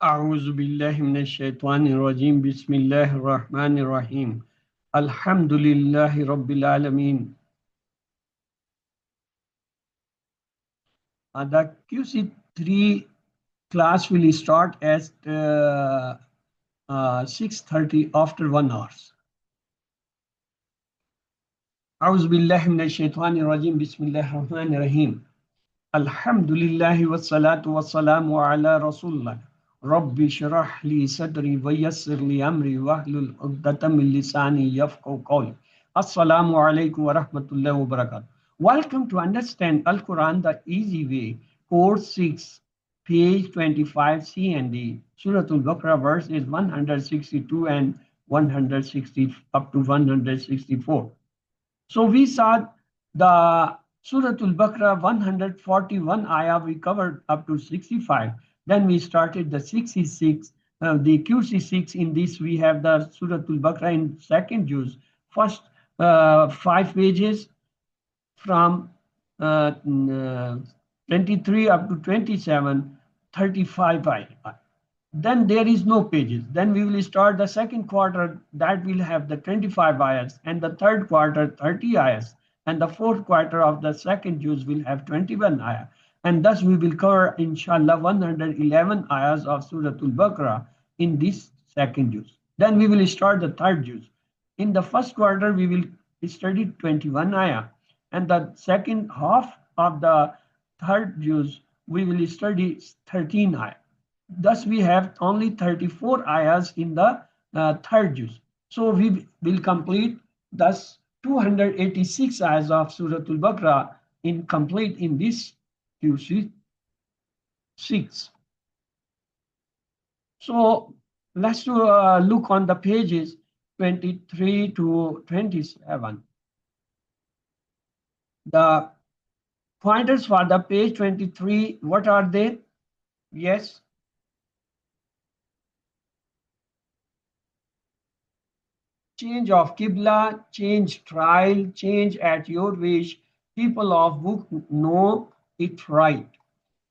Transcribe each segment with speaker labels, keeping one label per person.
Speaker 1: أعوذ بالله من الشيطان الرجيم بسم الله الرحمن الرحيم الحمد لله رب العالمين. The QC3 class will start at 6:30 after 1 hour. أعوذ بالله من الشيطان الرجيم بسم الله الرحمن الرحيم الحمد لله والصلاة والسلام على رسول الله ربي اشرح لي صدري ويسر لي أمري واحلل عقدة من لساني يفقهوا قولي. Assalamu alaikum wa rahmatullahi wa barakatuh. Welcome to Understand Al-Quran the Easy Way, Course 6, page 25 C&D. Surah Al-Baqarah verses 162 and 160 up to 164. So we saw the Surah Al-Baqarah 141 ayah, we covered up to 65. Then we started the 66, the QC6. In this, we have the Surah Al-Baqarah in second juz. First 5 pages from 23 up to 27, 35 ayah. Then there is no pages. Then we will start the second quarter, that will have the 25 ayahs, and the third quarter 30 ayahs, and the fourth quarter of the second juz will have 21 ayah. And thus we will cover inshallah 111 ayahs of Surah Al-Baqarah in this second juz. Then we will start the third juz. In the first quarter we will study 21 ayah, and the second half of the third juz we will study 13 ayah. Thus, we have only 34 ayahs in the third juz. So we will complete thus 286 ayahs of Surah Al-Baqarah in complete in this QC6. So let's look on the pages 23 to 27. The pointers for the page 23, what are they? Yes. Change of Qibla, change trial, change at your wish. People of book know it right.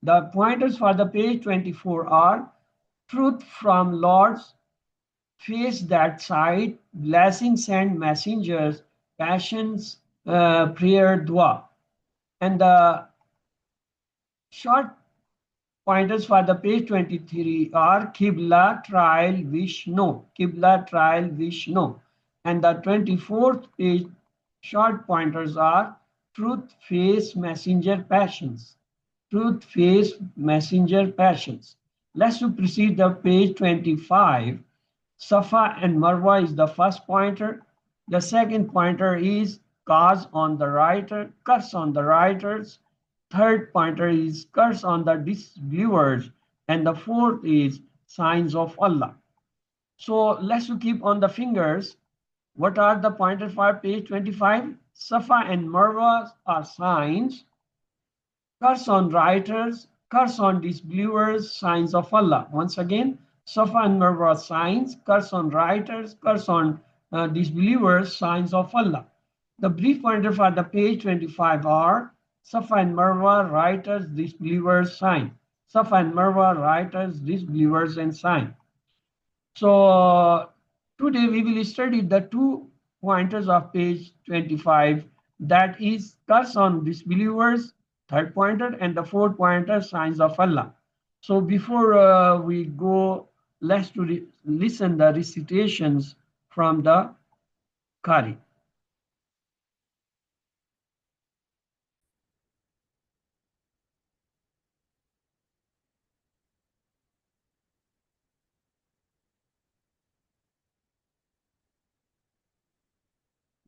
Speaker 1: The pointers for the page 24 are truth from Lord's, face that side, blessings and messengers, passions, prayer, dua. And the short pointers for the page 23 are Qibla, trial, wish, no. Qibla, trial, wish, no. And the 24th page short pointers are truth, face, messenger, passions. Truth, face, messenger, passions. Let's proceed to page 25. Safa and Marwa is the first pointer. The second pointer is cause on the writer, curse on the writers. Third pointer is curse on the disbelievers. And the fourth is signs of Allah. So let's keep on the fingers. What are the pointers for page 25? Safa and Marwa are signs. Curse on writers, curse on disbelievers, signs of Allah. Once again, Safa and Marwa signs, curse on writers, curse on disbelievers, signs of Allah. The brief pointer for the page 25 are Safa and Marwa, writers, disbelievers, sign. Safa and Marwa, writers, disbelievers, and sign. So today we will study the 2 pointers of page 25, that is curse on disbelievers, third pointer, and the fourth pointer, signs of Allah. So before we go, let's listen the recitations from the Qari.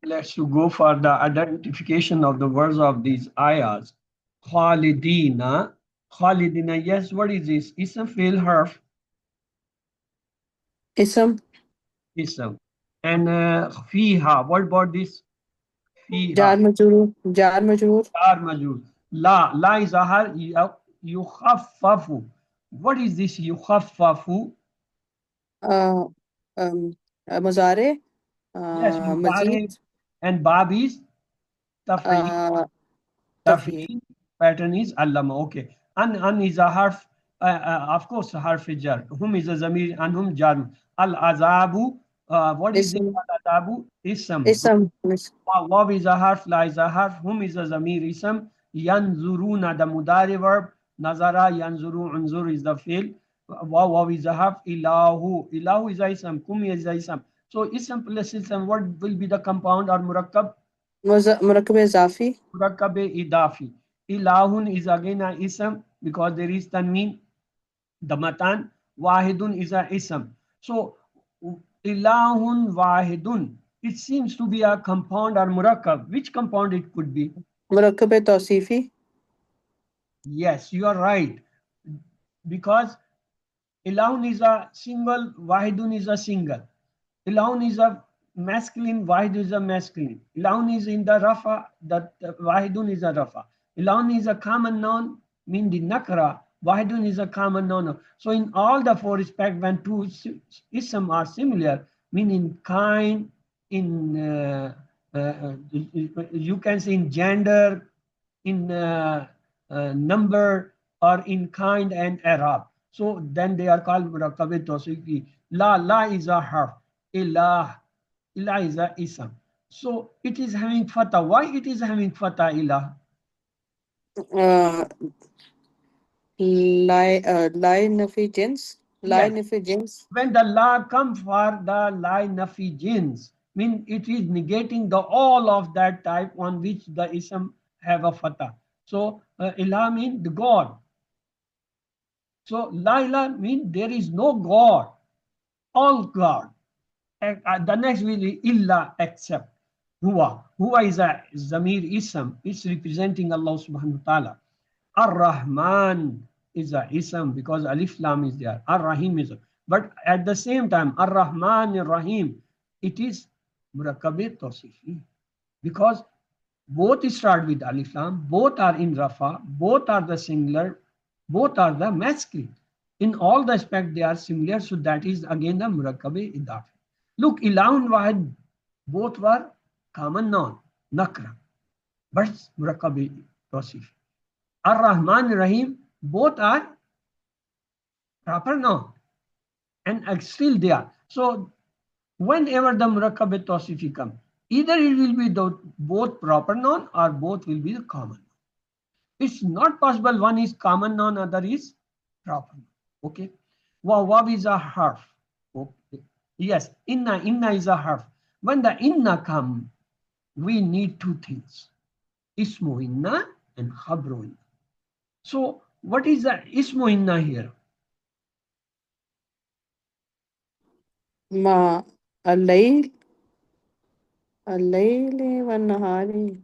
Speaker 1: Let's go for the identification of the words of these ayahs. Khalidina. Khalidina, yes, what is this? Ism, fail, harf.
Speaker 2: Ism.
Speaker 1: Ism. And fiha, what about this? Fiha.
Speaker 2: Jar majroor. Jar majroor.
Speaker 1: Jar majroor. La is a har, yukhaffafu. What is this yukhaffafu?
Speaker 2: Uh, Muzare.
Speaker 1: Yes,
Speaker 2: Mazid.
Speaker 1: mudare. And bab is taf'il.
Speaker 2: Tafhir.
Speaker 1: Taf'il pattern is allama. Okay. An is a harf. of course, harf jar. Hum is a zamir and hum jar. Al azabu. What is it?
Speaker 2: اسم
Speaker 1: Al azabu ism.
Speaker 2: اسم
Speaker 1: Waw is a harf, la is a harf, hum is a zamir ism, yanzuruna the mudari verb, nazara yanzuru unzur is the fi'l, waw is a harf, ilahu is a ism, kum is a ism. So ism plus ism, what will be the compound or murakkab?
Speaker 2: مركب إضافي.
Speaker 1: Murakkab idafi. Ilahun is again a ism because there is tanween. The matan wahidun is a ism. So ilahun wahidun, it seems to be a compound or murakkab. Which compound it could be?
Speaker 2: مركب توصيفي.
Speaker 1: Yes, you are right. Because ilahun is a single, wahidun is a single. Ilahun is a masculine, wahid is a masculine. Ilahun is in the rafa, that wahidun is a rafa. Ilahun is a common noun, mean the nakra. Wahidun is a common noun. So in all the four respects, when two ism are similar, meaning kind, in you can say in gender, in number, or in kind and Arab. So then they are called murakkab tawsifi. La is a harf. Ilah is a ism. So it is having fatah. Why it is having fatah ilah?
Speaker 2: لا نفي جنس. لا
Speaker 1: Yes.
Speaker 2: نفي جنس.
Speaker 1: When the la comes for the la nafi jins, mean it is negating the all of that type on which the ism have a fatah. So ilah mean the God. So la ilah mean there is no God, all God. The next will be illa except. Huwa is a zamir ism. It's representing Allah subhanahu wa ta'ala. Ar-Rahman is a ism because alif lam is there. Ar-Rahim is. But at the same time, Ar-Rahman Ar-Rahim, it is murakkab tawsifi because both start with alif lam, both are in rafa, both are the singular, both are the masculine. In all the aspect they are similar, so that is again the murakkab idafi. Look, ilahun wahid, both were common noun, nakra, but murakkab tawsif. Ar-Rahman Rahim, both are proper noun, and still they are. So whenever the murakkab tawsifi come, either it will be the both proper noun or both will be the common. It's not possible one is common noun, other is proper noun. Okay. Waw is a harf. Okay. Yes, inna is a harf. When the inna come, we need two things. Ismu inna and khabru inna. So what is the ismu inna here?
Speaker 2: مع الليل. الليل والنهار.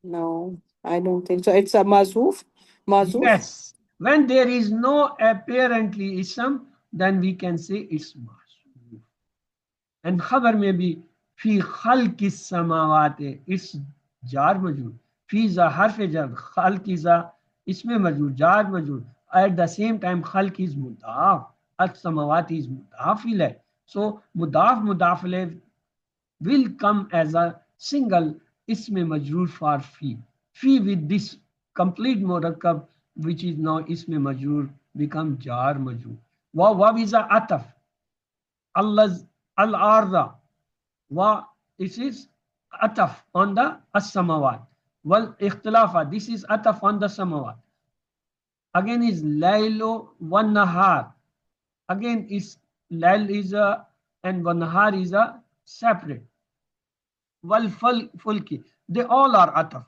Speaker 2: No, I don't think so. It's a mazuf. Mazuf.
Speaker 1: Yes. When there is no apparently ism, then we can say it's masuf. And khabar may be fi khalqis samawati. It's jar majur. Fi is a harf jar. Khalq is a isme majur. Jar majur. At the same time, khalq is mudaf. Al samawati is mudaf ilay. So mudaf ilay will come as a single isme majrur for fi. Fi with this complete murakkab, which is now isme majrur, become jar majrur. Waw is a ataf. Allah's al-arda. Wa, this is ataf on the as-samawat. Wal ikhtilafa, this is ataf on the samawat. Again is laylo wan nahar. Again is layl is a and wan nahar is a separate. Wal fulki, they all are ataf.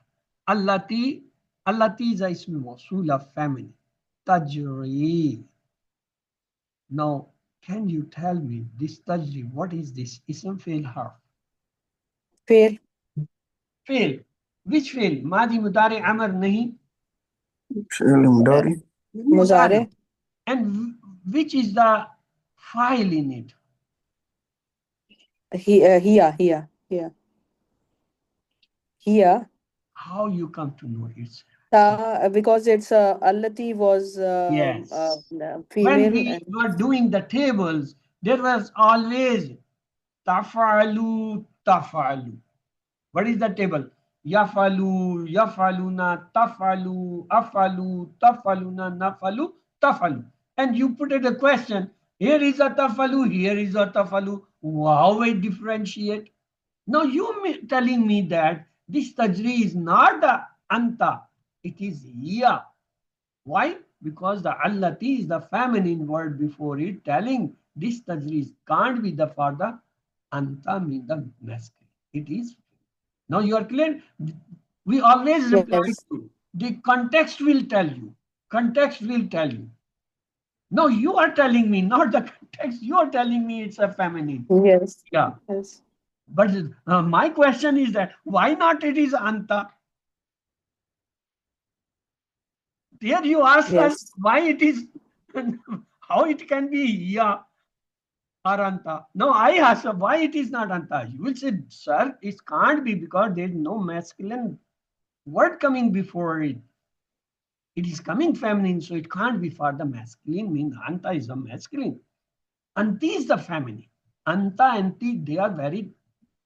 Speaker 1: Allati is a ismi mawsul of family. Tajri. Now, can you tell me this tajri? What is this? Ism fail harf.
Speaker 2: Fail.
Speaker 1: Fail. Which fail? Madi mudari amr nahi.
Speaker 3: فعل مضارع.
Speaker 2: Muzare.
Speaker 1: And which is the file in it?
Speaker 2: Here.
Speaker 1: How you come to know it's
Speaker 2: Because it's Allati was
Speaker 1: yes. When
Speaker 2: female.
Speaker 1: we were doing the tables, there was always tafalu. What is the table? Yafalu, yafaluna, tafalu, afalu, tafaluna, nafalu, tafalu. And you put it a question. Here is a tafalu, here is a tafalu. How we differentiate? Now you telling me that this tajri is not the anta, it is hiya. Why? Because the allati is the feminine word before it, telling this tajri can't be the for the anta mean the masculine. It is. Now you are clear? We always reply
Speaker 2: Yes.
Speaker 1: to the context will tell you. Context will tell you. No, you are telling me, not the context. You are telling me it's a feminine.
Speaker 2: Yes.
Speaker 1: Yeah.
Speaker 2: Yes.
Speaker 1: But my question is that why not it is anta? Here you ask us
Speaker 2: Yes.
Speaker 1: why it is, how it can be ya or anta. No, I ask why it is not anta. You will say, sir, it can't be because there is no masculine word coming before it. It is coming feminine, so it can't be for the masculine. Mean anta is the masculine. Anti is the feminine. Anta, anti, they are very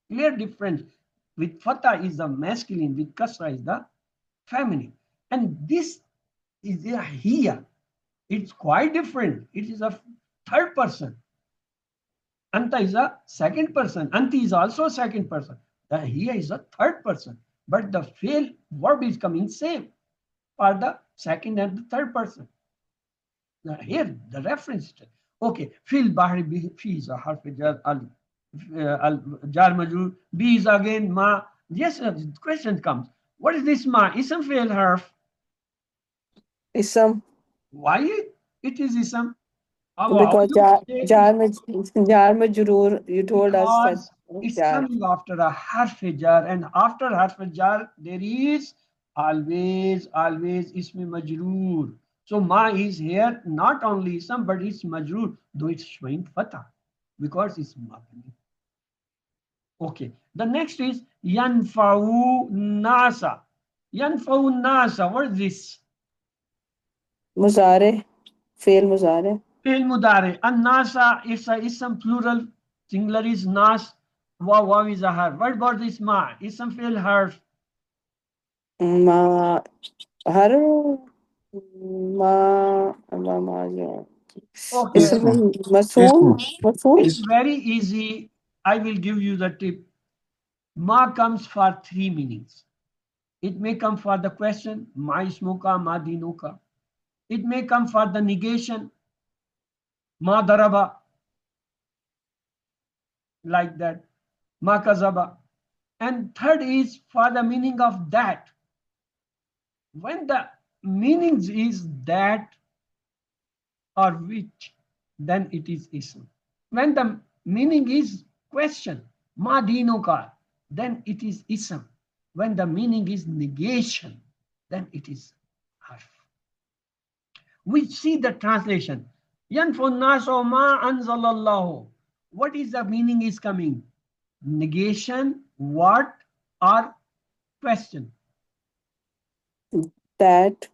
Speaker 1: clear difference. With fatha is the masculine, with kasra is the feminine. And this is here. It's quite different. It is a third person. Anta is a second person. Anti is also a second person. The here is a third person. But the fail verb is coming same for the second and the third person. Now here the reference. Okay. Fil bahri bi fi is a harf jar al jar majrur. B is again ma. Yes, the question comes. What is this ma? Ism fail harf.
Speaker 2: Ism.
Speaker 1: Why it is ism? How
Speaker 2: Because
Speaker 1: you say
Speaker 2: jar mein jurur, you told us that
Speaker 1: because it's
Speaker 2: jar.
Speaker 1: coming after a harf jar, and after harf jar there is always ismi majroor. So ma is here not only ism but it's majroor, though it's showing fatah because it's mabni. Okay, the next is yanfa'u nasa. Yanfa'u nasa, what is this?
Speaker 2: Muzare. Fail muzare.
Speaker 1: Fi'l mudari. An nasa is a ism plural, singular is nas. Waw is a harf. What about this ma? Ism fi'l harf.
Speaker 2: Ma. Har. Ma.
Speaker 1: Okay,
Speaker 2: Ism
Speaker 3: Ism.
Speaker 2: masool.
Speaker 3: Ism.
Speaker 2: Masool.
Speaker 1: it's
Speaker 3: Ism.
Speaker 1: very easy. I will give you the tip. Ma comes for three meanings. It may come for the question, ma ismuka, ma dinuka. It may come for the negation, ma daraba, like that, ma kazaba. And third is for the meaning of that. When the meanings is that or which, then it is ism. When the meaning is question, ma dinuka, then it is ism. When the meaning is negation, then it is harf. We see the translation. Yanfun naso ma anzalallahu. What is the meaning is coming? Negation, what, or question?
Speaker 2: That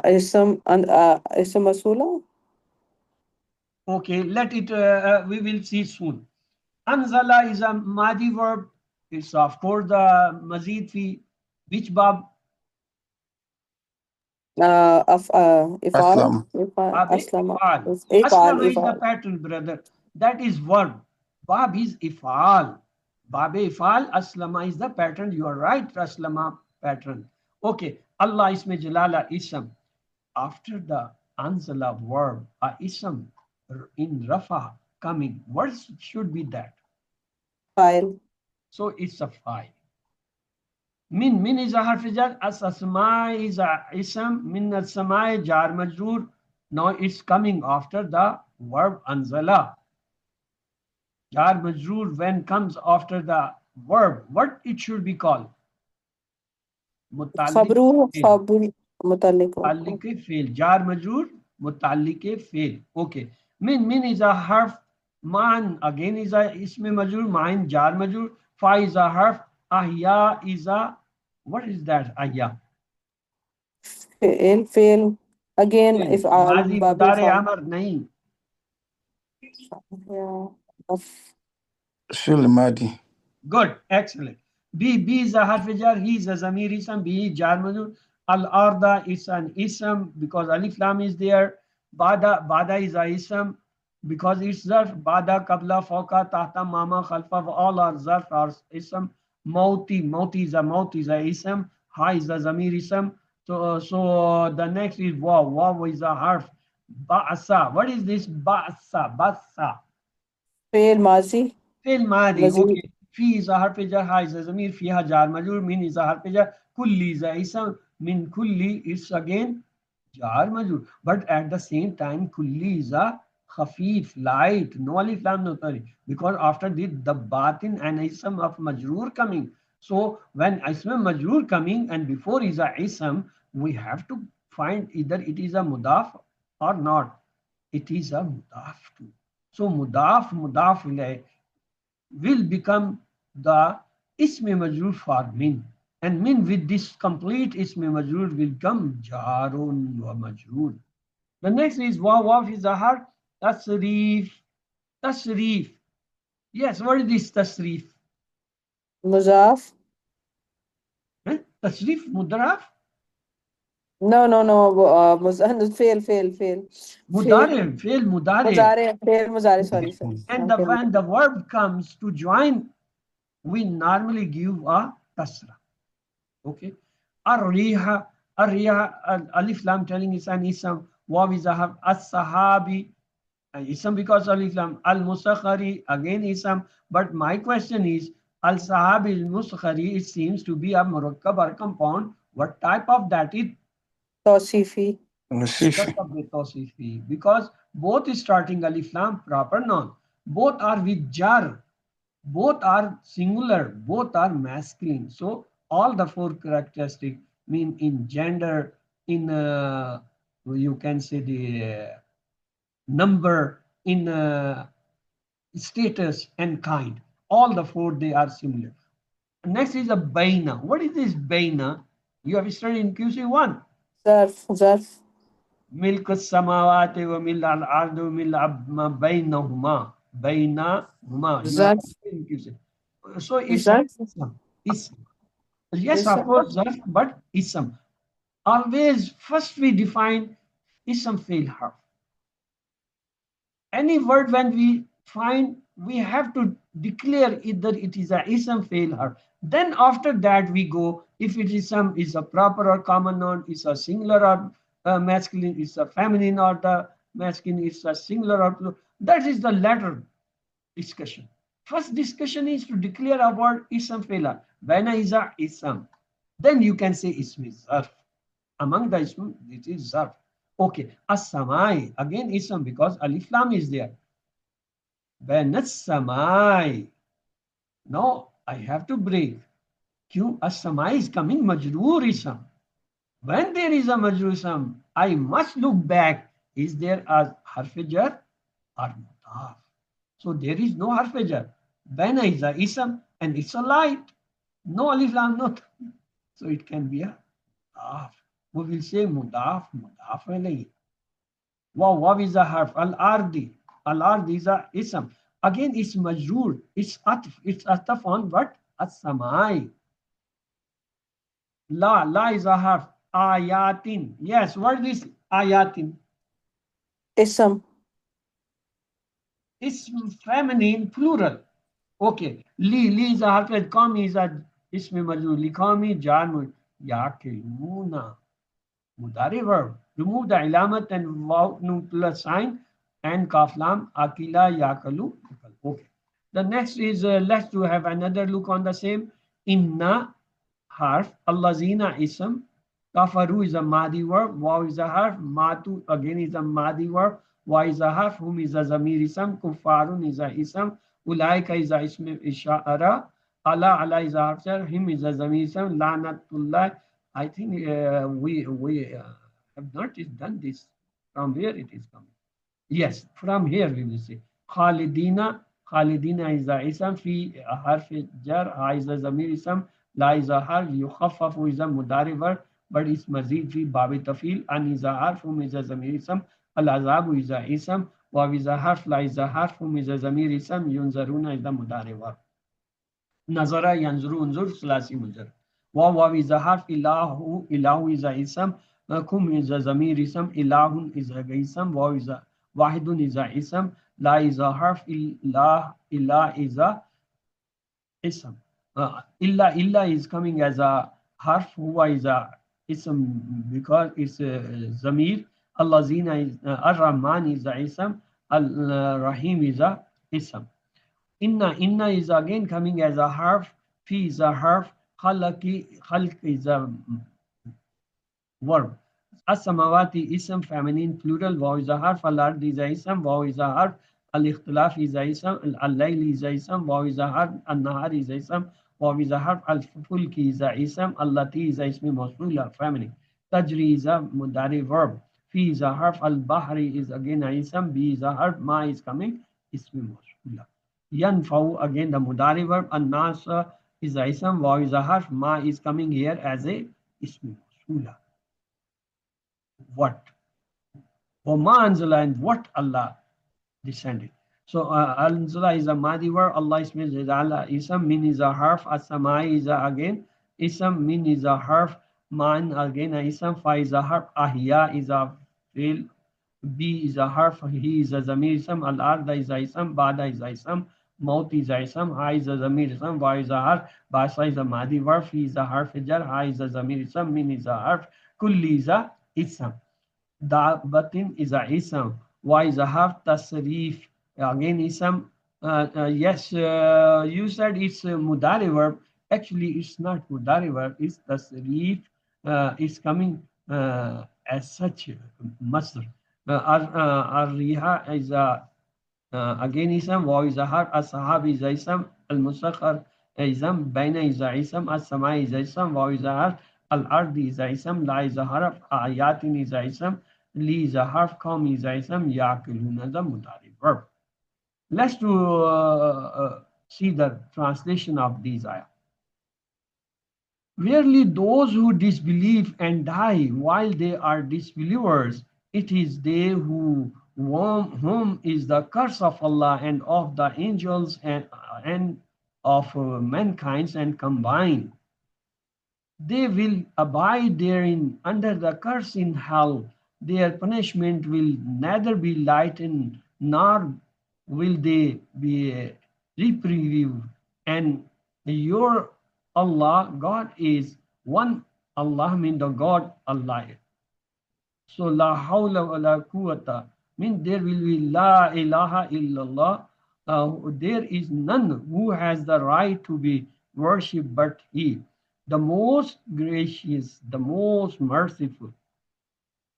Speaker 2: ism and ism masoola.
Speaker 1: Okay, let it, we will see soon. Anzala is a Madi verb. It's of course the Mazid fi which bab?
Speaker 2: Of ifal.
Speaker 3: Aslam.
Speaker 2: Ifal.
Speaker 1: Bab
Speaker 2: Aslama.
Speaker 1: ifal.
Speaker 2: Ifal.
Speaker 1: Aslama is the
Speaker 2: Ifal.
Speaker 1: pattern, brother. That is verb. Bab is ifal. Bab ifal. Aslama is the pattern. You are right. Aslama pattern. Okay. Allah isme jalala ism. After the anzala verb, a ism in rafa coming. What should be that?
Speaker 2: File.
Speaker 1: So it's a file. Min is a harf jar, as asma is a ism, min asma jar majroor. Now it's coming after the verb anzala. Jar majroor when comes after the verb, what it should be called? Mutalik
Speaker 2: Khabru.
Speaker 1: fail.
Speaker 2: Khabru. Mutalik.
Speaker 1: Mutalik fail. Jar majroor, mutalik fail. Okay. Min is a harf. Man again is a isme majroor. Mine jar majroor. Fa is a harf. Ahya is a, what is that? Ahya.
Speaker 2: Fail. Again,
Speaker 1: Fail.
Speaker 2: if al
Speaker 1: माजी
Speaker 2: babi
Speaker 1: मुदारे
Speaker 2: fal.
Speaker 1: अमर नहीं.
Speaker 2: Yeah. Of.
Speaker 3: Fi'l Madi.
Speaker 1: Good, excellent. B is a harf jar, he is a zamir ism, B is jar majrur. Al arda is an ism because alif lam is there. Bada is a ism because it's zarf. Bada, kabla, fawqa, tahta, mama, khalfa, all are zarf or ism. Maut is a ism. Ha is a zamir ism. So the next is waw. Waw is a harf. Ba'asa. What is this? Ba'asa.
Speaker 2: فعل ماضي
Speaker 1: فعل ماضي.
Speaker 2: مزيد
Speaker 1: Okay. في is a harf jar, ha is a zamir, fiha jar majrur, min is a harf jar, kulli is a ism, min kulli is again jar majrur. But at the same time, kulli is a khafif, light, no alif lam no tari. Because after the batin and ism of majrur coming. So when ism majrur coming and before is a ism, we have to find either it is a mudaf or not. It is a mudaf too. So mudaf ilayh will become the ism majrur for min. And min with this complete ism majrur will come jarun wa majrur. The next is waw is a harf tasrif. Tasrif. Yes, what is this tasrif?
Speaker 2: مضاف
Speaker 1: Tasrif mudaraf?
Speaker 2: فعل
Speaker 1: Mudarif, fail mudarif.
Speaker 2: مضارع sorry
Speaker 1: And when the verb comes to join, we normally give a tasra. Okay. Ar-riha, alif lam telling is an ism. Waw is a harf. As-sahabi, ism because alif lam. Al-musakhari, again ism. But my question is, al-sahabi al-musakhari, it seems to be a murakkab or compound. What type of that is?
Speaker 2: توصيفي
Speaker 3: Nasifi.
Speaker 1: Because both is starting alif lam, proper noun. Both are with jar. Both are singular, both are masculine. So all the four characteristics mean in gender, in you can say the number, in status and kind. All the four they are similar. Next is a baina. What is this baina? You have studied in QC1.
Speaker 2: ظرف
Speaker 1: Milk samawati wa mil al ardu mil ma bainahuma. Bainahuma. You have
Speaker 2: ظرف
Speaker 1: studied in QC. So it's a
Speaker 2: ظرف
Speaker 1: ism. Yes, of
Speaker 2: اسم
Speaker 1: course, zarf, but ism. Always first we define ism fail harf. Any word when we find, we have to declare either it is a ism fail harf. Then after that we go, if it is some is a proper or common noun, is a singular or masculine, is a feminine or the masculine, is a singular or plural. That is the latter discussion. First discussion is to declare a word ism fail harf. When is a ism, then you can say ism is zarf. Among the ism, it is zarf. Okay, as-samai, again ism because alif lam is there. As-samai. Now I have to break. Q as-samai is coming majroor ism. When there is a majroor ism, I must look back. Is there a harf jar or mudaf? So there is no harf jar. Bana is a ism and it's a light. No alif lam, not. So it can be a mudaf. We will say mudaf alayhi. Waw is a harf. Al-ardi is a ism. Again, it's majroor. It's ataf on what? As-samai. La is a harf. Ayatin. Yes, what is this ayatin?
Speaker 2: اسم
Speaker 1: It's feminine, plural. Okay. Li is a harf. Kami is a ism majroor. Likami jar yakiluna. Mudari verb. Remove the ilamat and waw nun plus sign and kaf lam akila yakalu. Okay. The next is let's to have another look on the same. Inna harf. Allazina ism. Kafaru is a madi verb. Waw is a harf. Matu again is a madi verb. Wa is a harf. Hum is a zamir ism. Kufarun is a ism. Ulaika is a ism ishara. Allah is a harf. Him is a zamir ism. Lanatullah. I think we have not done this. From where it is coming? Yes, from here we will say. Khalidina is a ism. Fi harf jar. Ha is a zamir ism. La is a harf. Yukhaffafu is a mudari verb. But it's mazid fi babi tafil. An is a harf. Hum is a zamir ism. Al azabu is a ism. Waw is a harf, la is a harf, hum is a zamir ism, yunzaruna is the mudari verb. Nazara yanzuru unzur sulasi mudar. Waw is a harf, ilahu, ilahu is a ism, kum is a zamir ism, ilahun is a ism, waw is a wahidun is a ism, la is a harf, ilah is a ism. Illa is coming as a harf, huwa is a ism because it's a zamir. Allazina is Ar-Rahman is a ism. Al-Rahim is a ism. Inna is again coming as a harf. Fi is a harf. Khalq is a verb. As-samawati ism feminine plural. Waw is a harf. Al-ard is a ism. Waw is a harf. Al-ikhtilaf is a ism. Al-layl is a ism. Waw is a harf. Al-nahar is a ism. Waw is a harf. Al-fulki is a ism. Allati is a ismi mawsula feminine. Tajri is a mudari verb. Fi is a harf. Al-bahri is again a ism. Bi is a harf. Ma is coming. Ismi mawsula. Yanfau again the mudari verb. An-nas is a ism. Waw is a harf. Ma is coming here as a ismi mawsula. What? Wama anzala, and what Allah descended. So anzala is a madi verb. Allah is Allah ism. Min is a harf. As-samai is a again ism. Min is a harf. Man again a ism. Fa is a harf. Ahya is a fi'l. B is a harf. He is a zamir ism. Al-arda is a ism. Bada is a ism. Maut is a ism. Ha is a zamir ism. Wa is a harf. Basa is a madi verb. Fi is a harf jar. Ha is a zamir ism. Min is a harf. Kulli is a ism. Batin is a ism. Wa is a harf. Tasrif again ism. Yes, you said it's a mudari verb. Actually, it's not mudari verb. It's tasrif. It's coming as such masdar. Ar-riha is a again ism. Waw is a harf. As-sahab is a ism. Al-musakhar ism. Baina is a ism. As-samai is a ism. Waw is a harf. Al-ard is a ism. La is a harf. Ayatin is a ism. Li is a harf. Qawm is a ism. Yaqiluna is a mudari verb. Let's see the translation of these ayah. Verily, those who disbelieve and die while they are disbelievers, it is they whom is the curse of Allah and of the angels and of mankind and combined. They will abide therein under the curse in hell. Their punishment will neither be lightened nor will they be reprieved. And your Allah, God is one. Allah means the God Allah. So la hawla wa la quwwata means there will be la ilaha illallah. There is none who has the right to be worshipped but He, the most gracious, the most merciful.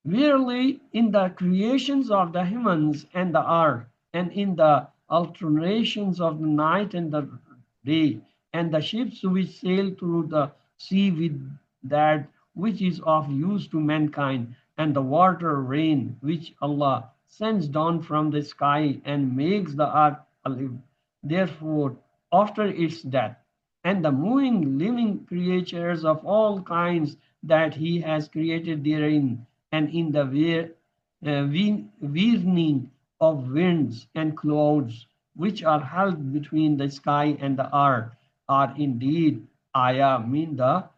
Speaker 1: Verily, in the creations of the heavens and the earth, and in the alternations of the night and the day, and the ships which sail through the sea with that which is of use to mankind, and the water rain which Allah sends down from the sky and makes the earth alive. Therefore, after its death, and the moving living creatures of all kinds that He has created therein, and in the wearing of winds and clouds, which are held between the sky and the earth, are indeed ayah, mean the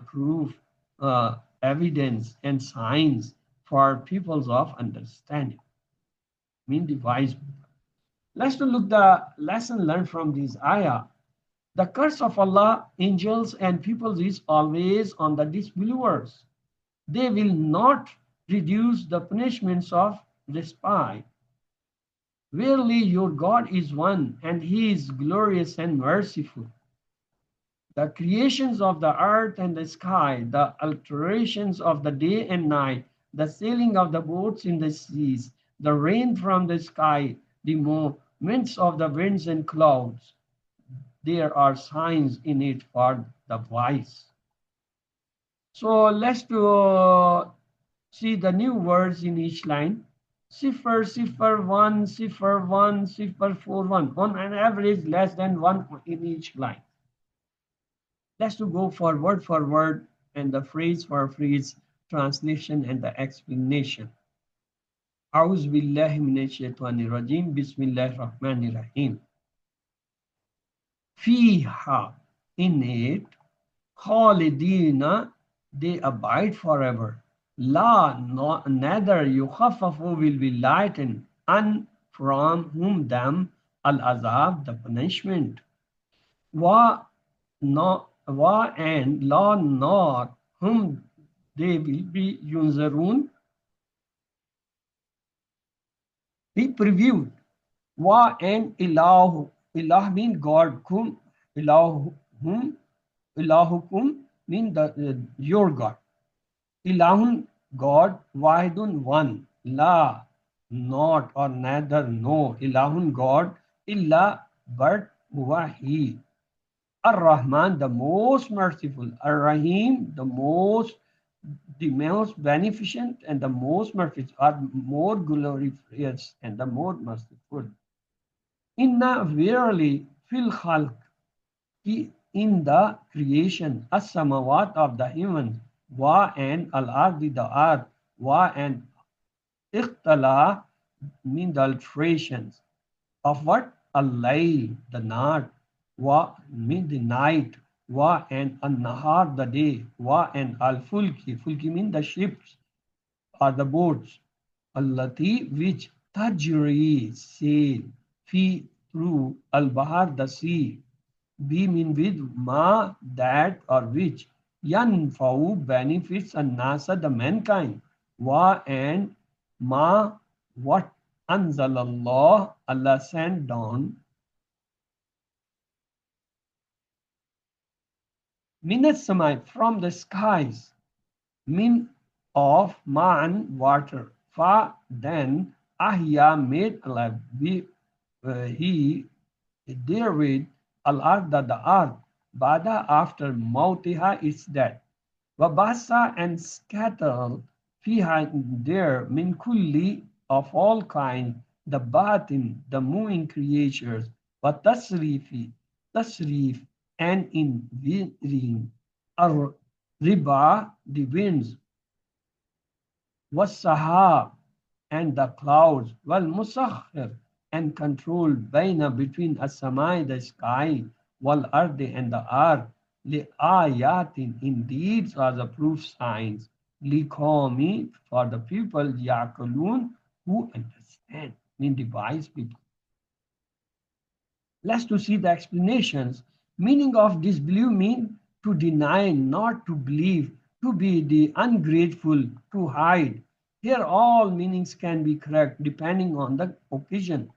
Speaker 1: proof, evidence, and signs for peoples of understanding, mean the wise people. Let's look the lesson learned from this ayah. The curse of Allah, angels, and peoples is always on the disbelievers. They will not reduce the punishments of despite. Verily, your God is one, and He is glorious and merciful. The creations of the earth and the sky, the alterations of the day and night, the sailing of the boats in the seas, the rain from the sky, the movements of the winds and clouds, there are signs in it for the wise. So let's see the new words in each line. Sifar, sifar, 1, sifar, 1, sifar, 4, 1. On an average, less than 1 in each line. Let's go for word and the phrase for phrase translation and the explanation. أعوذ بالله من الشيطان الرجيم بسم الله الرحمن الرحيم فيها in it خالدين they abide forever لا neither يخفف will be lightened and from whom them al-azab the punishment wa no wa and la not whom they will be yunzarun be previewed wa and ilahu ilah mean God kum ilahum ilahukum mean the your God ilahun God wahidun one la not or neither no ilahun God illa but huwa he Ar-Rahman, the most merciful. Ar-Rahim, the most beneficent and the most merciful, or more glorious and the more merciful. Inna verily fil khalq, in the creation, as-samawat of the heavens, wa and al-ardi the earth, wa and ikhtala mean the alterations of what? Al-layl, the night, wa mean the night, wa and an-nahar, the day, wa and al-fulki, fulki mean the ships or the boats, allati which tajri sail, fi through al-bahar, the sea, be mean with ma that or which, yanfa'u benefits an-nasa the mankind, wa and ma what anzalallah Allah sent down minas samai from the skies min of man water fa then ahya made alive he therewith al arda the earth bada after mautiha is dead wabasa and scattered fiha there min kulli of all kind the batin the moving creatures wa tasrif and in veering ar riba the winds was sahab and the clouds wal musakhir and controlled baina between as-samai the sky wal ardi and the earth li ayatin indeed are the proof signs li qawmi for the people yaqulun who understand mean the wise people. Let's to see the explanations. Meaning of disbelief mean to deny, not to believe, to be the ungrateful, to hide. Here all meanings can be correct depending on the occasion.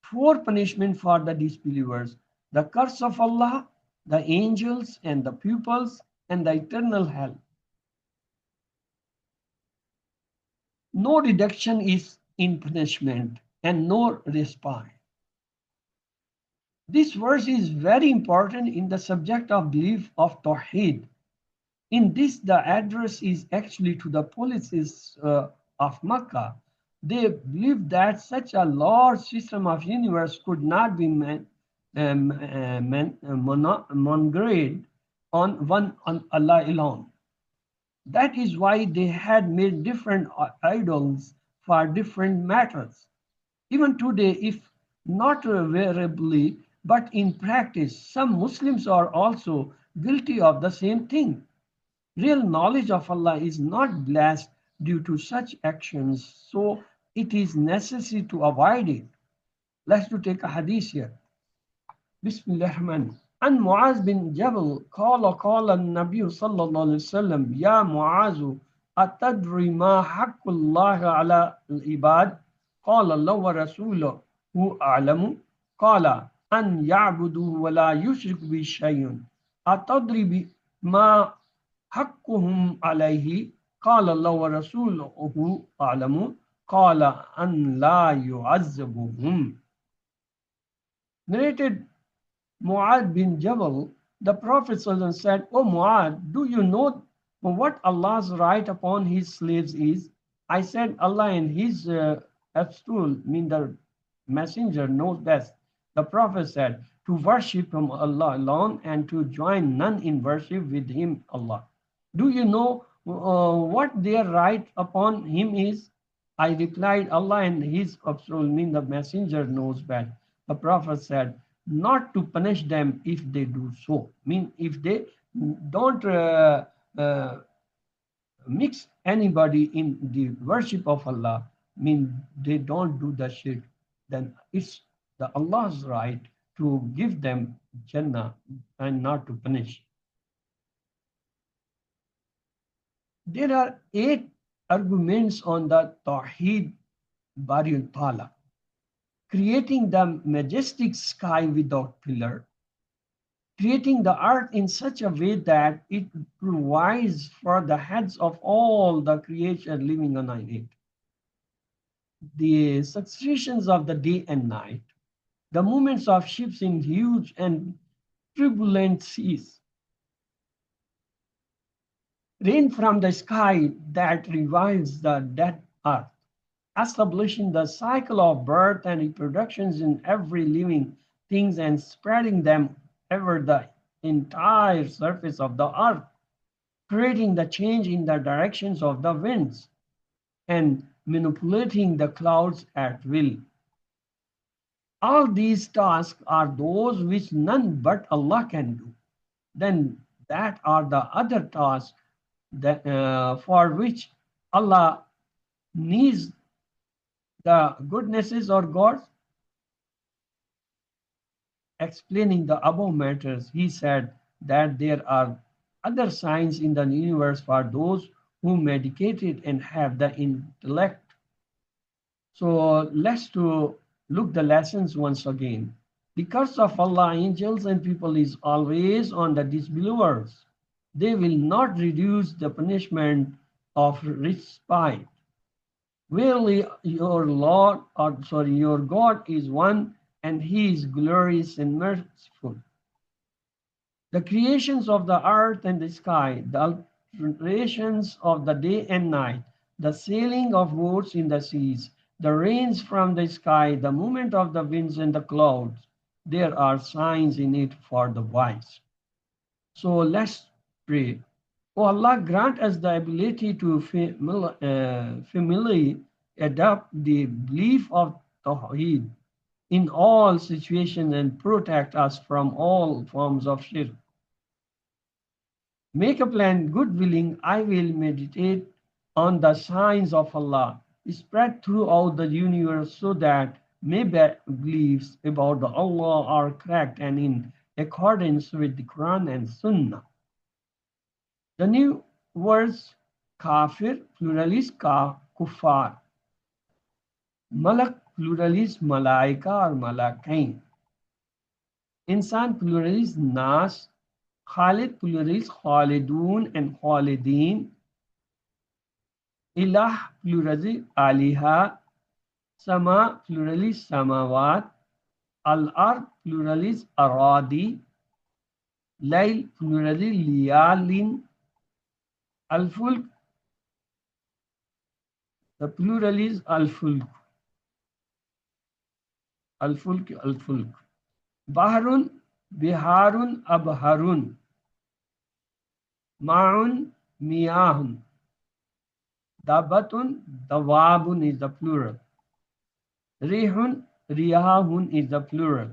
Speaker 1: Four punishment for the disbelievers: the curse of Allah, the angels and the pupils, and the eternal hell. No reduction is in punishment and no respite. This verse is very important in the subject of belief of Tawheed. In this, the address is actually to the policies of Makkah. They believed that such a large system of universe could not be monograde on one on Allah alone. That is why they had made different idols for different matters. Even today, if not verbally, but in practice, some Muslims are also guilty of the same thing. Real knowledge of Allah is not blessed due to such actions, so it is necessary to avoid it. Let's to take a hadith here. Bismillahirrahmanirrahim. عن معاذ بن جبل قال النبي صلى الله عليه وسلم يا معاذ أتدري ما حق الله على العباد قال الله ورسوله أعلم قال أن يعبدوا ولا يشرك به شيء أتدري ما حقهم عليه قال الله ورسوله أعلم قال أن لا يعذبهم. Narrated Mu'adh bin Jabal, the Prophet said, O Mu'adh, do you know what Allah's right upon his slaves is? I said, Allah and his Abstul, mean the messenger, knows best. The Prophet said, to worship from Allah alone and to join none in worship with him, Allah. Do you know what their right upon him is? I replied, Allah and His Rasul, mean the messenger, knows best. The Prophet said, not to punish them if they do so. Mean if they don't uh, mix anybody in the worship of Allah, mean they don't do the shirk, then it's the Allah's right to give them Jannah and not to punish. There are 8 arguments on the Tawheed Bari Ta'ala, creating the majestic sky without pillar, creating the earth in such a way that it provides for the heads of all the creation living on it, the successions of the day and night, the movements of ships in huge and turbulent seas, rain from the sky that revives the dead earth, establishing the cycle of birth and reproductions in every living things and spreading them over the entire surface of the earth, creating the change in the directions of the winds and manipulating the clouds at will. All these tasks are those which none but Allah can do. Then that are the other tasks that, for which Allah needs the goodnesses or gods. Explaining the above matters, he said that there are other signs in the universe for those who meditate and have the intellect. So let's to look the lessons once again. The curse of Allah, angels and people is always on the disbelievers. They will not reduce the punishment of respite. Verily, your Lord, or sorry, your God is one, and He is glorious and merciful. The creations of the earth and the sky, the alterations of the day and night, the sailing of boats in the seas, the rains from the sky, the movement of the winds and the clouds, there are signs in it for the wise. So let's pray. Oh Allah, grant us the ability to familiarly adopt the belief of Tawheed in all situations and protect us from all forms of shirk. Make a plan, good willing, I will meditate on the signs of Allah, spread throughout the universe so that may beliefs about the Allah are correct and in accordance with the Quran and Sunnah. The new words kafir, pluralist ka kuffar, malak pluralist malaika or malakain, insan pluralist nas, Khalid pluralist Khalidun and Khalidin, Ilah pluralist Aliha, Sama pluralist Samawat, Al-Ard pluralist Aradi, Layl pluralist Liyalin, Al-Fulk, the plural is Al-Fulk, Al-Fulk, Al-Fulk. Bahrun, Biharun, Abharun, Ma'un, Miyahun, Dabatun, Dawabun is the plural. Rihun, Riyahun is the plural.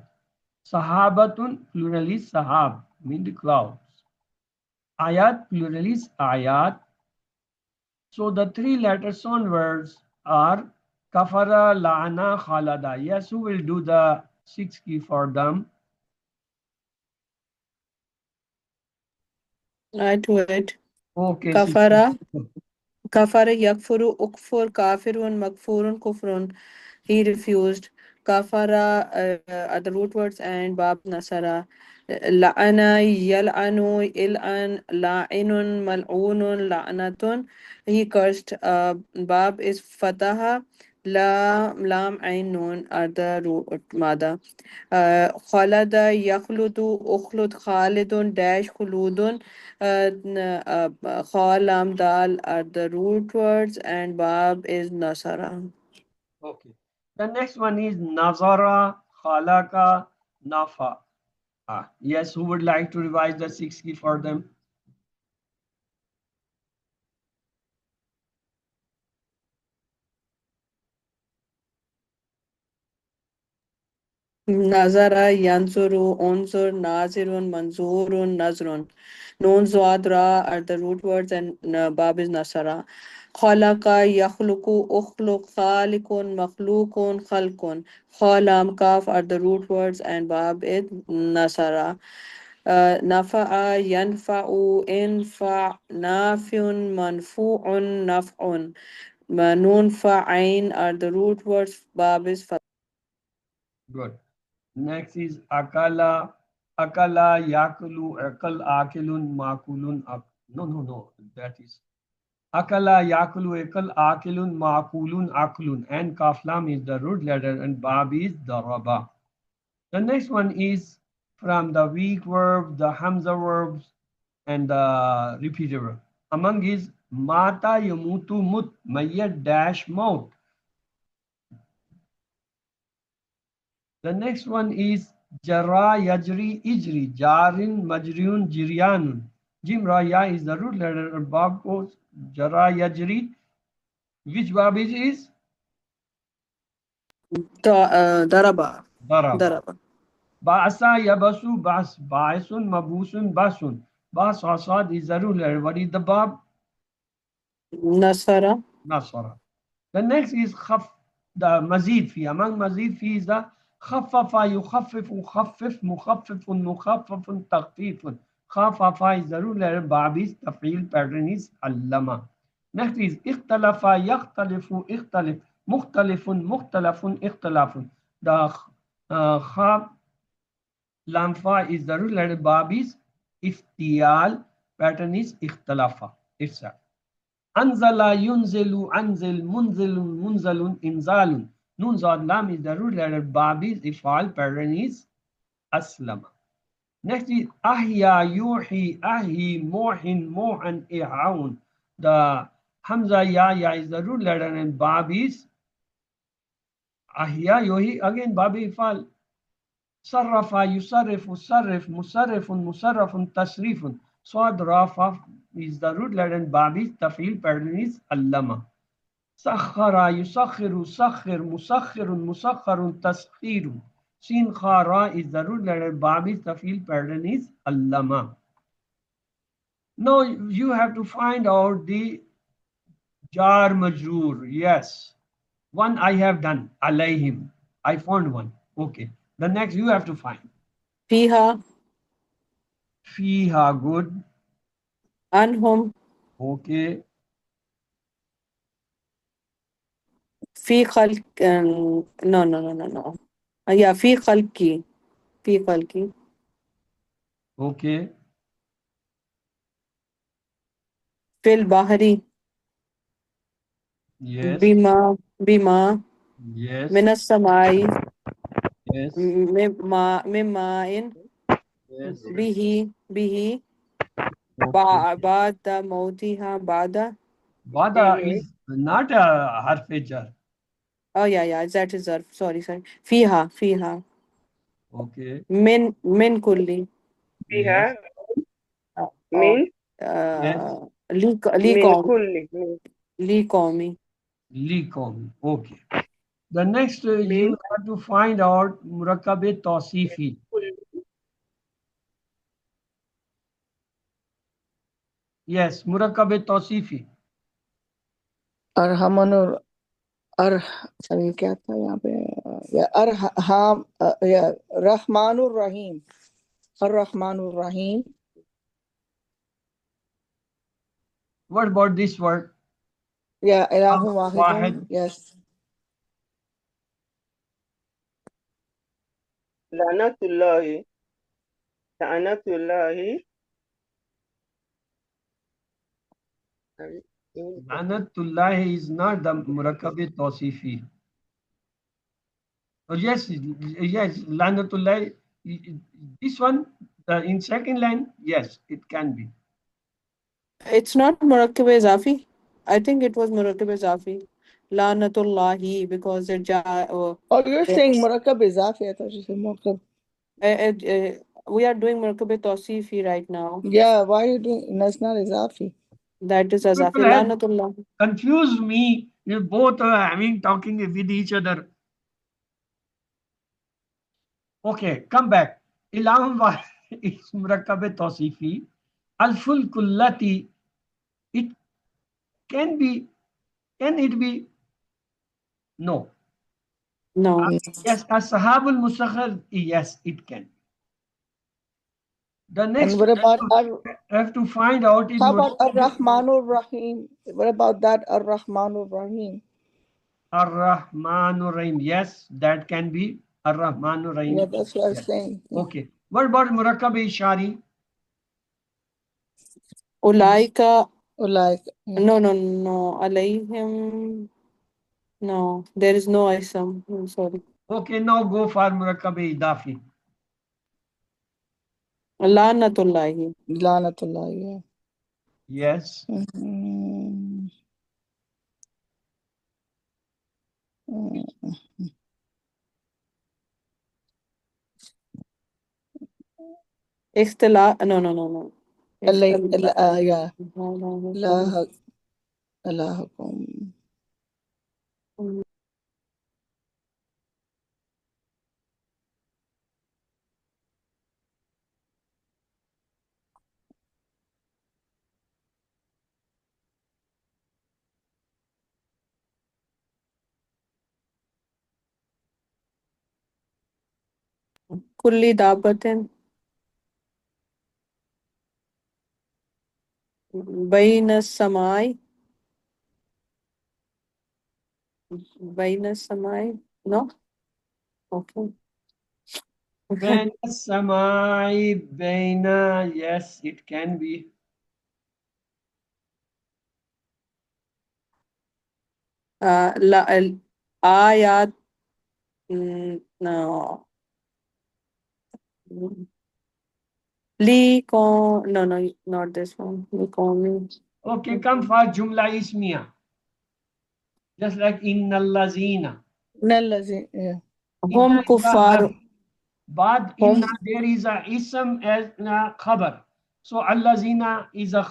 Speaker 1: Sahabatun, plural is Sahab, mean the clouds. Ayat, plural is Ayat. So the 3 letters on words are Kafara, La'ana, Khalada. Yes, who will do the 6 key for them?
Speaker 2: I do it.
Speaker 1: Okay, 6
Speaker 2: Kafara,
Speaker 1: key.
Speaker 2: kafara yakfuru, ukfur, kafirun, makfurun, kufrun. He refused. Kafara are the root words and Bab Nasara. La'ana, yal'anu, il'an, la'inun, mal'unun, la'natun. He cursed. Bab is Fataha. Lam, Ain, Nun are the root Mada. Khalada, Yakhludu, Ukhlud, Khalidun, Dash, Khuludun. Kha, Lam, Dal are the root words and Bab is Nasara.
Speaker 1: Okay. The next one is Nazara, Khalaka, Nafa. Yes, who would like to revise the 6 key for them?
Speaker 2: Nazara, Yansuru, Onsur, Nazirun, Manzurun, Nazrun. Nun, Zuad, Ra are the root words and Bab is Nasara. Khalaqa, Yakhluku, Ukhluk, Khalikun, Makhlukun, Khalkun. Khalam, Kaf are the root words and Bab is Nasara. Nafa'a, Yanfa'u, Infa, Nafiun, Manfu'un, Naf'un. Nun, Fa'ain are the root words. Bab is
Speaker 1: Good. Next is akala. Akala, yakulu, akal, akilun, makulun. No, no, no. That is akala, yakulu, akal, akilun, makulun, akulun. And kaflam is the root letter and bab is daraba. The next one is from the weak verb, the hamza verbs, and the repeated verb. Among is mata yamutu mut, mayyat dash maut. The next one is Jara Yajri Ijri Jarin Majriun Jiryanun. Jim Raya is the root letter and Bab goes Jara Yajri. Which Bab is?
Speaker 2: Daraba.
Speaker 1: Daraba.
Speaker 2: Daraba.
Speaker 1: Ba'asa Yabasu Bas Ba'asun Mabusun Basun. Bas Asad is the root letter. What is the Bab?
Speaker 2: Nasara.
Speaker 1: Nasara. The next is khaf, the mazid fi. Among mazid fi is the khaffafa, yukhaffifu, khaffif, mukhaffifun, mukhaffafun, takhfifun. Khaffafa is the root letter, bab is the field pattern is allama. Next is ikhtalafa, yakhtalifu, ikhtalif, mukhtalifun, mukhtalafun, ikhtalafun. The kha, lamfa is the root letter, bab is iftiyal, pattern is ikhtalafa itself. Anzala, yunzilu, anzil, munzilun, munzalun, inzalun. Nun zad lam is the root letter. Bab is ifal, pattern is aslama. Next is ahya, yuhi, ahi, mohin, mohan, ihaun. The hamza ya is the root letter and bab is ahya, yuhi. Again, bab ifal. Sarrafa, yusarrifu, sarrif, musarrifun, musarrafun, tasrifun. Swad rafa is the root letter and bab is tafil, pattern is allama. سخر يسخر سخر مسخر مسخر تسخير Sin khara is the root letter. Bab is the field pattern is allama. Now you have to find out the jar majrur. Yes, one I have done. Alayhim. I found one. Okay. The next you have to find.
Speaker 2: Fiha.
Speaker 1: Fiha, good.
Speaker 2: Anhum.
Speaker 1: Okay.
Speaker 2: Fi khalq. No, no, no, no, no. Yeah, fi khalqi. Fi khalqi.
Speaker 1: Okay.
Speaker 2: Fil bahri.
Speaker 1: Yes.
Speaker 2: Bima. Bima.
Speaker 1: Yes.
Speaker 2: Minas samai.
Speaker 1: Yes.
Speaker 2: Mimma in.
Speaker 1: Yes.
Speaker 2: Bihi. Bihi.
Speaker 1: Okay.
Speaker 2: Ba'da mautiha. Ba'da.
Speaker 1: Bada is not a harf jar.
Speaker 2: Oh, yeah, yeah. That is zarf. Sorry, sorry. Fiha. Fiha.
Speaker 1: Okay.
Speaker 2: Min kulli.
Speaker 1: Yes.
Speaker 4: فيها
Speaker 2: Oh,
Speaker 4: من
Speaker 1: Yes.
Speaker 2: li
Speaker 4: من
Speaker 2: qaumi.
Speaker 4: كل
Speaker 2: Li qaumi.
Speaker 1: Likom. Okay. The next
Speaker 4: من
Speaker 1: you have to find out Murakkabe Tawsifi.
Speaker 4: كل
Speaker 1: Yes, Murakkabe Tawsifi.
Speaker 3: अरहमानुर अर अरे क्या था यहाँ पे या अरहम या रहमानुर रहीम अर्रहमानुर रहीम.
Speaker 1: What about this word?
Speaker 3: या इलाहु वाहिदुन.
Speaker 1: Wahid.
Speaker 3: Yes.
Speaker 4: لعنة الله لعنة الله
Speaker 1: Lanatullah is not the Murakkabe Tawsifi. Oh, yes, yes, Lanatullah. This one, in second line, yes, it can be.
Speaker 2: It's not Murakkab Zafi. I think it was Murakkab Zafi. Lanatullahi because
Speaker 3: Oh, you're
Speaker 2: uh,
Speaker 3: saying murakkab izafi. I thought you said murakkab.
Speaker 2: we are doing Murakkab Tawsifi right now.
Speaker 3: Yeah, why are you doing? That's not izafi.
Speaker 2: That is Azafi.
Speaker 1: People have
Speaker 2: Lanatullah.
Speaker 1: confused me. You both are having talking with each other. Okay, come back. Ilham wa is murakkab tawsifi. Al-ful kullati, it can be, can it be? No.
Speaker 2: No.
Speaker 1: Yes, as-sahabul musakhkhar, yes, it can. The
Speaker 3: And
Speaker 1: next
Speaker 3: what about
Speaker 1: have to find out in
Speaker 3: how about Ar-Rahmanur Rahim? What about that Ar-Rahmanur Rahim?
Speaker 1: Ar-Rahmanur Rahim. Yes, that can be Ar-Rahmanur
Speaker 3: Yeah,
Speaker 1: Rahim.
Speaker 3: that's what I was
Speaker 1: Yes.
Speaker 3: saying. Yeah.
Speaker 1: Okay. What about murakkab ishari?
Speaker 2: Ulaika.
Speaker 3: Like,
Speaker 2: No, no, no. Alayhim. No, there is no ism. I'm sorry.
Speaker 1: Okay, now go for murakkab idafi.
Speaker 2: Lanatullahi.
Speaker 3: Lanatullah, yeah.
Speaker 1: Yes.
Speaker 3: Mm, mm.
Speaker 2: Ikhtila. No, no, no, no.
Speaker 3: Yeah. Allah, Allahakum.
Speaker 2: Kulli dabatin. Baina samai. Baina samai. No? Okay.
Speaker 1: Bain samai baina. Yes, it can be.
Speaker 2: Ayat. No. No, no, not this one.
Speaker 1: Okay, come for jumla ismiya. Just like innallazina.
Speaker 3: Nallazi, yeah.
Speaker 2: Hum
Speaker 1: Inna is the
Speaker 2: kuffar.
Speaker 1: harf. But
Speaker 2: Hum
Speaker 1: inna there is a ism as a khabar. So allazina is a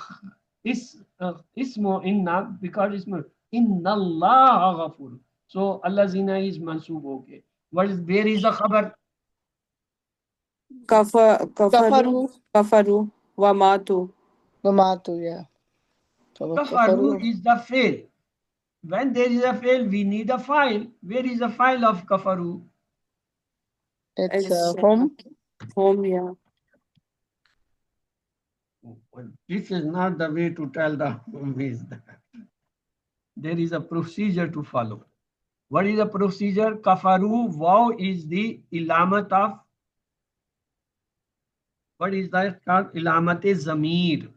Speaker 1: ismo inna because ismo inna Allah ghafur. So allazina is mansub. Okay. What is where is the khabar?
Speaker 2: kafaru.
Speaker 3: Kafaru,
Speaker 2: Kafaru. Wamatu.
Speaker 3: Mamatu, yeah. So
Speaker 1: Kafaru
Speaker 3: Kafaru,
Speaker 1: is the fail. When there is a fail, we need a file. Where is the file of kafaru?
Speaker 3: it's
Speaker 2: It's
Speaker 3: home.
Speaker 2: home, yeah.
Speaker 1: Well, this is not the way to tell the whom is that. There is a procedure to follow. What is the procedure? Kafaru, wow is the ilamat of, what is that called? Ilamat zamir.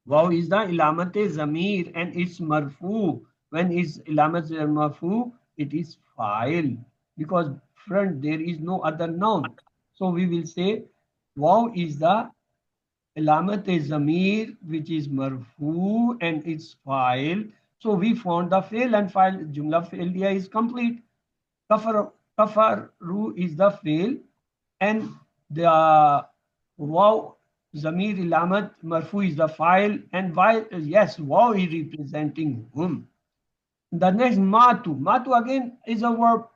Speaker 1: Wow is the ilamat zamir and it's marfu. When it's ilamat marfu, it is file. Because friend, there is no other noun. So we will say wow is the ilamat zamir which is marfu and its file. So we found the fail and file. Jumla failure is complete. Kafaru is the fail and the wow zamir ilamat marfu is the file and why yes wow is representing whom. The next matu again is a verb.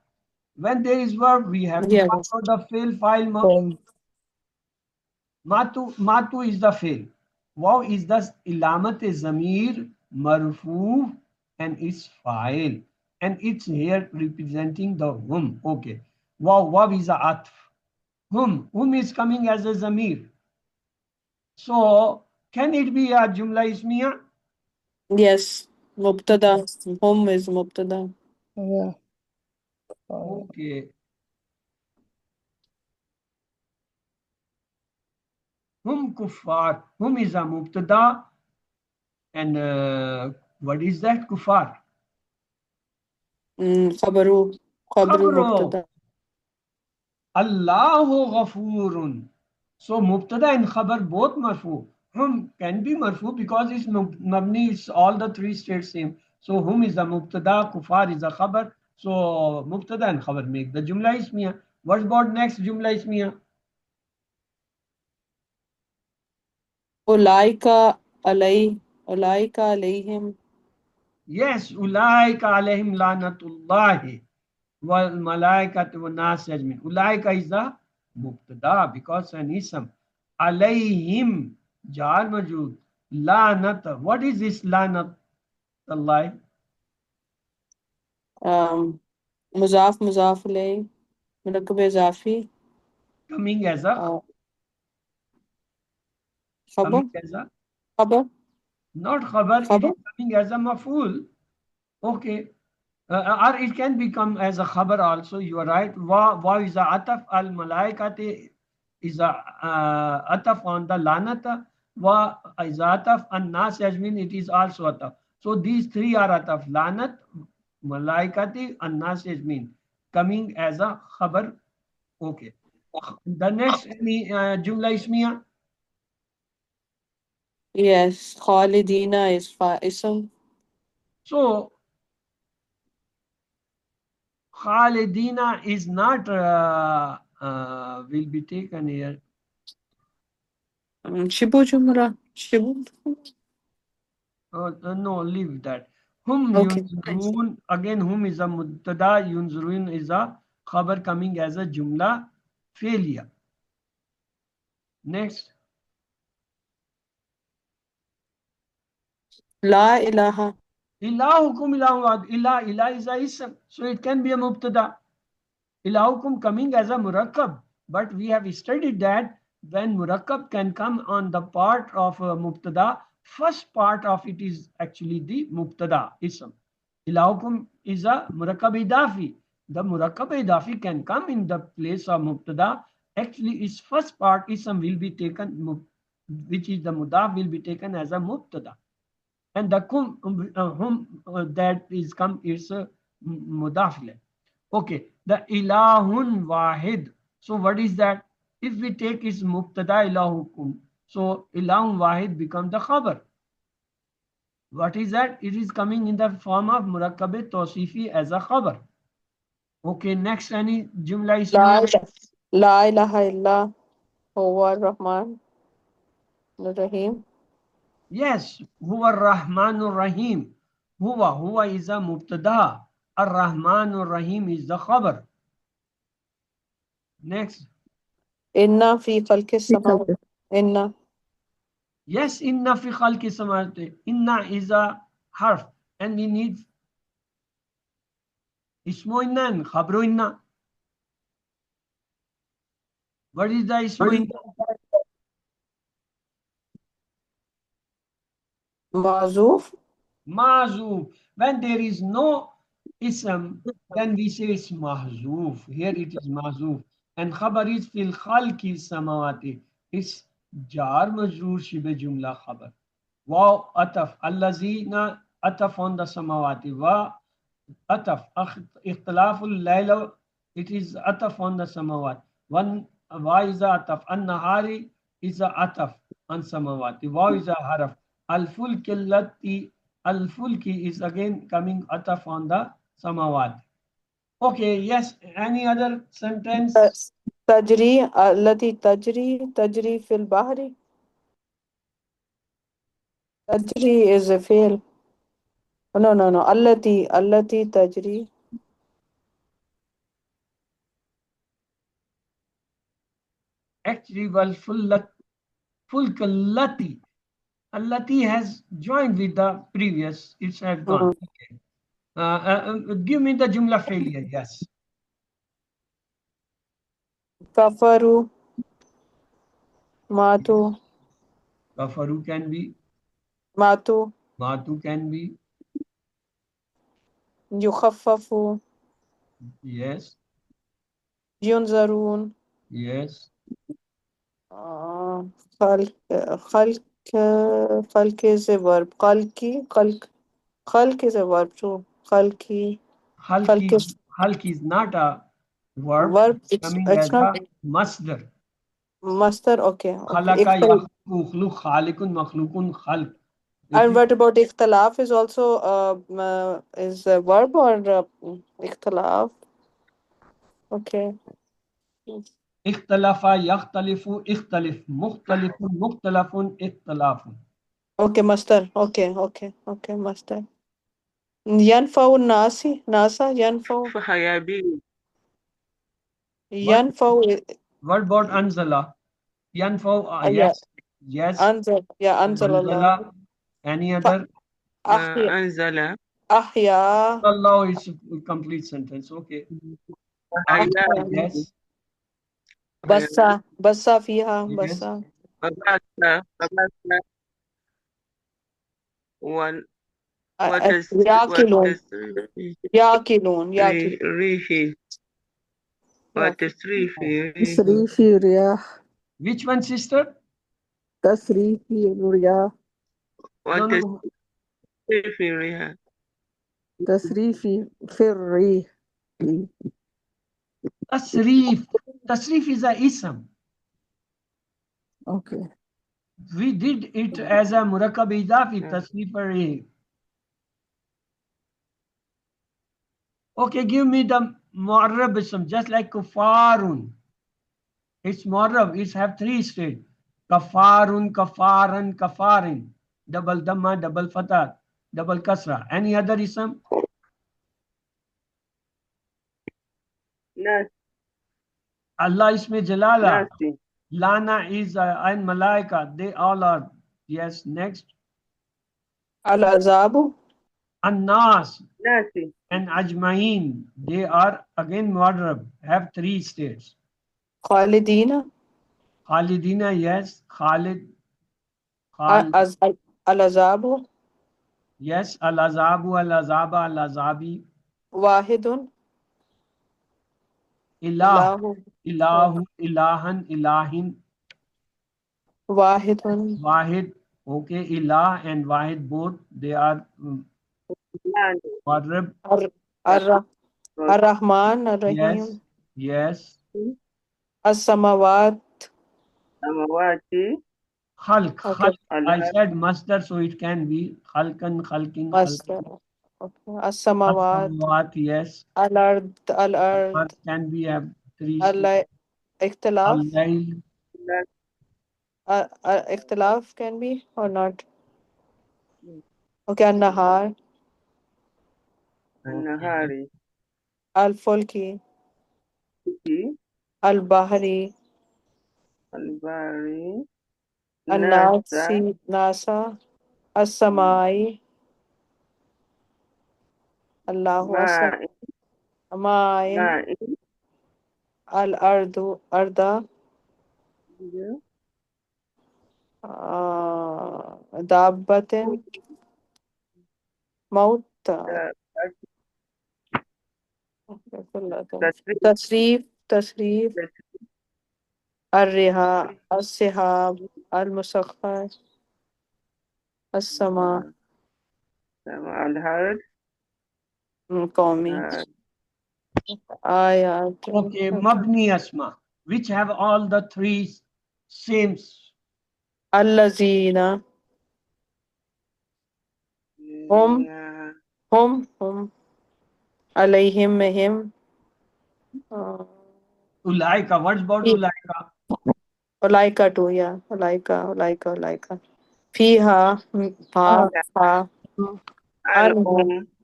Speaker 1: When there is verb we have to
Speaker 2: Yeah.
Speaker 1: follow the fail file.
Speaker 3: Home.
Speaker 1: Matu is the fail. Wow is the ilamat zamir marfu and its file and it's here representing the whom. Okay. Wow is a atf. Whom is coming as a zamir. So can it be a jumla ismiya?
Speaker 2: Yes. Mubtada.
Speaker 3: Yes.
Speaker 2: Home is mubtada.
Speaker 3: Yeah.
Speaker 1: Okay. Hum kuffar. Hum is a mubtada and what is that kuffar?
Speaker 2: Khabaru. Khabru
Speaker 1: Khabro.
Speaker 2: mubtada.
Speaker 1: Allahu ghafurun. So mubtada and khabar both marfu. Hum can be marfu because it's mabni, it's all the three states same. So hum is a mubtada, kufar is a khabar. So mubtada and khabar make the jumla ismiya. What about next jumla ismiya?
Speaker 2: Ulaika alay. Ulaika alayhim.
Speaker 1: Yes, ulaika alayhim lanatullahi wal malaikatu wan nas ajmin. Ulaika is the Mubtada because an ism. Alayhim jar majud. Lanat. What is this lanat? Allah.
Speaker 2: मुजाफ मुजाफ इलैहि मुरक्कब इजाफी
Speaker 1: Coming as a
Speaker 2: खबर
Speaker 1: coming as a
Speaker 2: खबर
Speaker 1: not khabar, it is
Speaker 2: खबर
Speaker 1: coming as a maf'ul. Okay. Or it can become as a khabar also. You are right. Wa is a ataf al malaikati is a ataf on the lanata. Wa is a ataf an nas yajmin. It is also ataf. So these three are ataf. Lanat, malaikati, and nas yajmin coming as a khabar. Okay. The next jumla ismiya.
Speaker 2: yes खालिदीना is ism
Speaker 1: So Khalidina is not will be taken here.
Speaker 2: Shibu जुमरा Shibu
Speaker 1: No, leave that. Hum
Speaker 2: okay
Speaker 1: yunzurun. Again, hum is a mubtada. Yunzurun is a khabar coming as a jumla failure. Next.
Speaker 2: ला इलाहा
Speaker 1: Ilahukum ilahum. Ilah is a ism. So it can be a mubtada. Ilahukum coming as a murakkab. But we have studied that when murakkab can come on the part of a mubtada, first part of it is actually the mubtada ism. Ilahukum is a murakkab idafi. The murakkab idafi can come in the place of mubtada. Actually, its first part ism will be taken, which is the mudaf will be taken as a mubtada. And the whom that is come is mudaf. Okay, the ilahun wahid. So what is that? If we take its mubtada ilahukum, so ilahun wahid becomes the khabar. What is that? It is coming in the form of murakkab tawsifi as a khabar. Okay, next any jumla
Speaker 2: La
Speaker 1: ismiya?
Speaker 2: ला इलाहा इल्ला हुवा रहमान रहीम
Speaker 1: Yes, huwa rahmanur rahim. Huwa is a mubtada. Ar-Rahmanur Rahim is the khabar. Next.
Speaker 2: इन्ना फी खल्क़ि समावात इन्ना
Speaker 1: Yes, inna fi khalqi samawati. Inna is a harf and we need ismu inna and khabru inna. What is the ismu inna?
Speaker 2: माज़ूफ
Speaker 1: Mazuf. When there is no ism, then we say it's mahzuf. Here it is mahzuf. And khabar is fil khalqi samawati. It's jar majroor shibe jumla khabar. Wow ataf. Allazina ataf on the samawati. Wa ataf. Ikhtilaful layla. It is ataf on the samawat. One wa is a ataf. An nahari is a ataf on samawati. Wa is a haraf. Al-fulki allati. Al-fulki is again coming ataf on the samawat. Okay, yes. Any other sentence?
Speaker 2: तजरी अल्लती तजरी तजरी फिल बहरी तजरी is a fail no अल्लती तजरी
Speaker 1: Actually, well, fulk allati. Allati has joined with the previous. It's has gone. Okay. Give me the jumla failure. Yes.
Speaker 2: कफरू मातू
Speaker 1: Kafaru can be.
Speaker 2: मातू
Speaker 1: Matu can be.
Speaker 2: युखफ़फ़ु
Speaker 1: Yes.
Speaker 2: युनज़रून
Speaker 1: Yes.
Speaker 2: खल्क खल्क is a verb खल्क is a verb too खल्की
Speaker 1: Halk is not a verb.
Speaker 2: verb
Speaker 1: Coming
Speaker 2: it's
Speaker 1: as
Speaker 2: not
Speaker 1: a masdar.
Speaker 2: master okay
Speaker 1: Khalaqa yakhluqu khluq khaliqun makhluqun khalq.
Speaker 2: and what about ikhtilaf is also is a verb or ikhtilaf okay
Speaker 1: Ikhtalafa yakhtalifu ikhtalif mukhtalifun mukhtalafun ikhtilafun.
Speaker 2: okay master okay master ينفع nasa ينفع
Speaker 4: فهيابي
Speaker 1: What?
Speaker 2: ينفع
Speaker 1: What about Anzala? Yanfo,
Speaker 2: Yeah.
Speaker 1: yes. Yes.
Speaker 2: Anzal. Yeah. Anzalallah.
Speaker 1: Anzala. Any other?
Speaker 2: Ahya.
Speaker 4: أنزل
Speaker 2: Ahya.
Speaker 1: Allah is a complete sentence. Okay.
Speaker 4: أحياء
Speaker 2: Ahya.
Speaker 1: Yes.
Speaker 2: Bassa. Bassa fiha.
Speaker 1: Yes.
Speaker 2: Bassa.
Speaker 4: فبعث
Speaker 2: Yaqilun.
Speaker 4: والتسريح
Speaker 2: Yaqilun. Yaqilun.
Speaker 4: ريحي
Speaker 2: Yaqilun.
Speaker 4: وتسريح ريح
Speaker 3: تصريف الرياح
Speaker 1: Which one, sister?
Speaker 3: تصريف الرياح
Speaker 1: No, no.
Speaker 4: وتسريح ريح
Speaker 3: تصريف في الريح.
Speaker 1: Tasrif. Tasrif is a ism.
Speaker 3: Okay.
Speaker 1: We did it as a murakkab idafi, tasrif array. Okay, give me the mu'arrab ism, just like kufarun. It's mu'arrab, it's have three states. Kafarun, kafaran, kafarin. Double dhamma, double fatah, double kasra. Any other ism?
Speaker 4: ناس
Speaker 1: Allah isme jalala.
Speaker 4: ناسي
Speaker 1: Lana is and malaika. They all are. Yes, next.
Speaker 2: Al-azabu.
Speaker 1: An-nas
Speaker 4: ناسي
Speaker 1: and ajmain. They are again mu'arrab. Have three states.
Speaker 2: Khalidina.
Speaker 1: Khalidina, yes. Khalid. Khal.
Speaker 2: Al-azabu.
Speaker 1: Yes. Al-azabu, al-azaba, al-azabi.
Speaker 2: Wahidun.
Speaker 1: Ilah.
Speaker 2: Ilahu.
Speaker 1: Ilahu, ilahan, ilahin.
Speaker 2: Wahidun.
Speaker 1: Wahid. Okay. Ilah and Wahid both. They are mu'arrab.
Speaker 2: Ar-Rahman.
Speaker 1: Yes.
Speaker 2: Ar-Rahim.
Speaker 1: Yes.
Speaker 2: As-samawat.
Speaker 4: سماوات
Speaker 1: Khalq.
Speaker 2: Okay.
Speaker 1: Khalq. I said masdar, so it can be khalqan, khalqin,
Speaker 2: Masdar.
Speaker 1: khalqin.
Speaker 2: Okay. As-samawat.
Speaker 1: As-samawat, yes.
Speaker 2: Al-ard. Al-ard.
Speaker 1: But can be have three states.
Speaker 2: Al-ikhtilaf.
Speaker 1: Al-layl.
Speaker 2: Ikhtilaf can be or not. Okay. Al-nahar.
Speaker 4: النهار
Speaker 2: Al-fulki. Al-bahri.
Speaker 4: الباري
Speaker 2: Al-nasi. Nasa. As-samai. Allahu Asad.
Speaker 4: ماء
Speaker 2: Ma'in.
Speaker 4: ماء
Speaker 2: Al-ardu. Arda. Dabbatin. Mauta. تصريف الرها السحاب المسخر السماء
Speaker 4: الهرد
Speaker 2: قومي آيات
Speaker 1: Okay, mabni asma, which have all the three same.
Speaker 2: الذين هم عليهم هم
Speaker 1: Ulaika. What about ulaika?
Speaker 2: أولئك too yeah أولئك فيها ها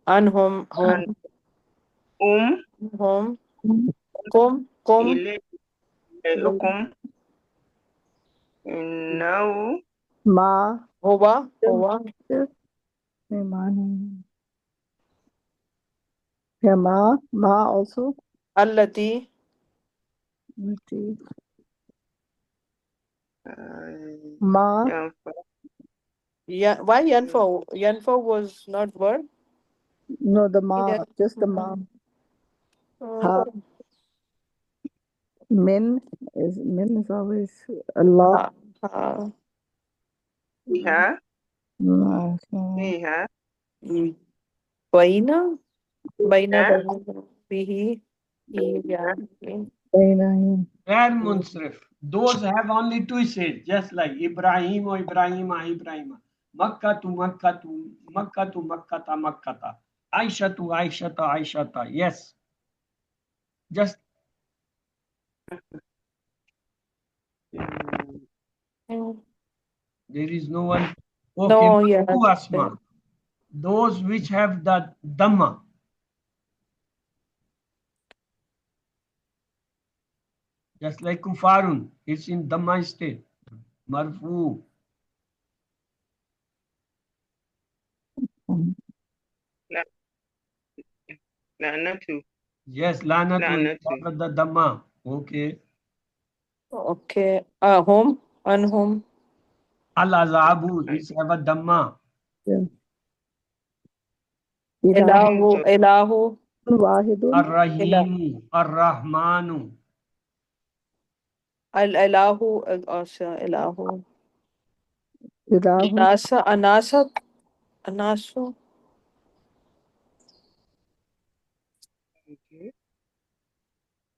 Speaker 2: عنهم هم هم قم
Speaker 4: إليكم إنه
Speaker 3: ما
Speaker 2: هو
Speaker 3: مهمان yeah, ma also
Speaker 2: التي
Speaker 3: ma
Speaker 2: why Yanfo was not word
Speaker 3: no the ma just the ma ha min is always Allah
Speaker 4: فيها
Speaker 3: no,
Speaker 4: فيها
Speaker 2: بين
Speaker 4: Yeah.
Speaker 2: به yeah.
Speaker 1: Ghair munsrif. Those have only two shades, just like Ibrahim or Ibrahima, Ibrahima. Makkah to Makkah to Makkah to Makkata Makkata. Aisha to Aishata Aishata. Yes. Just there is no one. Okay,
Speaker 2: No, yeah.
Speaker 1: Asma. Those which have the Dhamma. Just like kufarun, it's in Dhamma state. Marfu.
Speaker 4: La, Lanatu.
Speaker 1: Yes, lanatu is
Speaker 4: Lanatu.
Speaker 1: part of the Dhamma. Okay.
Speaker 2: Okay. Home. Unhome.
Speaker 1: Al-azabu is have a Dhamma.
Speaker 3: Yeah. Ilah
Speaker 2: Elahu. Elahu.
Speaker 3: wahidun.
Speaker 2: Ilah.
Speaker 1: Ar-Rahimu. Ar-Rahmanu.
Speaker 2: Elahu. Also, Elahu.
Speaker 3: Ilahu.
Speaker 2: Anasa. Anasa. Anasu.
Speaker 4: Okay.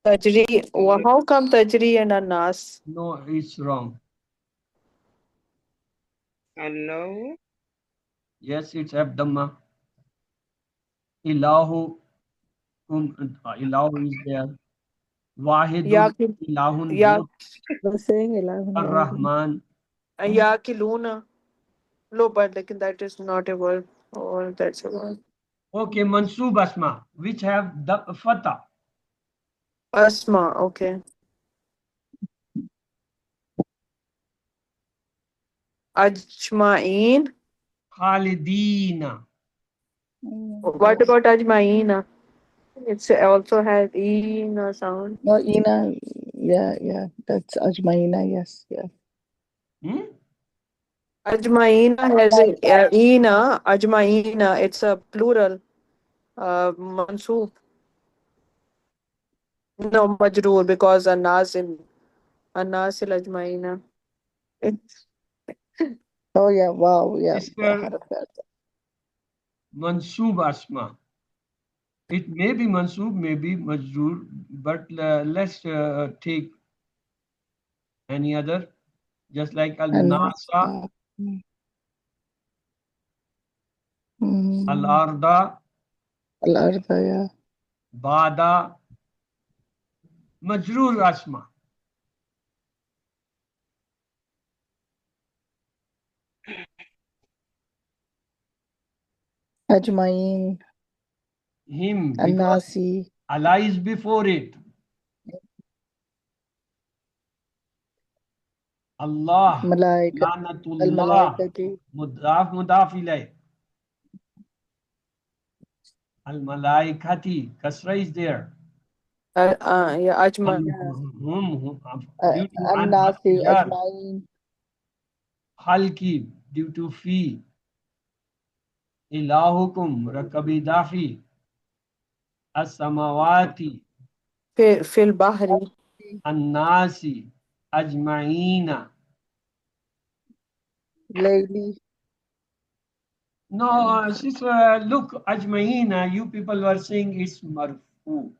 Speaker 2: Tajri. How come Tajri and Anas?
Speaker 1: No, it's wrong.
Speaker 4: Allahu.
Speaker 1: Yes, it's have Dhamma. Ilahu. Ilahu is there. Wahidun.
Speaker 2: Yaki.
Speaker 1: Ilahun.
Speaker 2: Yak.
Speaker 1: Both.
Speaker 3: We're saying ilahu wahidun.
Speaker 1: Ar-Rahman.
Speaker 2: Yakiluna. No, but like that is not a word. Oh, that's a word.
Speaker 1: Okay, Mansub Asma, which have the Fatah.
Speaker 2: Asma. Okay. Ajma'in.
Speaker 1: Khalidina.
Speaker 2: What about Ajma'ina? It's also has Ina sound.
Speaker 3: No, Ina. Yeah. That's Ajmaina. Yes. Yeah.
Speaker 1: Hmm?
Speaker 2: Ajma'ina has a Ina. Ajma'ina. It's a plural. Mansub. No, Majroor because Anasil Ajma'ina. It's
Speaker 3: Oh yeah. Wow. Yeah.
Speaker 1: Mr. Mansub Asma. It may be Mansub, maybe Majroor, but let's take any other, just like Al-Nasa, Al-Arda,
Speaker 3: Al-Arda. Yeah.
Speaker 1: Bada, Majroor Asma.
Speaker 3: Ajmain.
Speaker 1: Him, because
Speaker 3: An-Nasi.
Speaker 1: Allah is before it. Allah,
Speaker 3: Malaika.
Speaker 1: Lanatullah,
Speaker 3: Al-Malaikati.
Speaker 1: Mudaf ilayh. Al-Malaikati, Kasra is there.
Speaker 2: yeah, Ajma.
Speaker 1: Due to
Speaker 3: An-Nasi.
Speaker 1: jar,
Speaker 3: Ajmain.
Speaker 1: Halki, due to fi, Ilahukum, Rakabidafi, As-Samawati,
Speaker 2: Fil Bahri.
Speaker 1: An-Nasi, Ajma'ina.
Speaker 3: Layli.
Speaker 1: No, look, Ajma'ina, you people were saying it's marfu.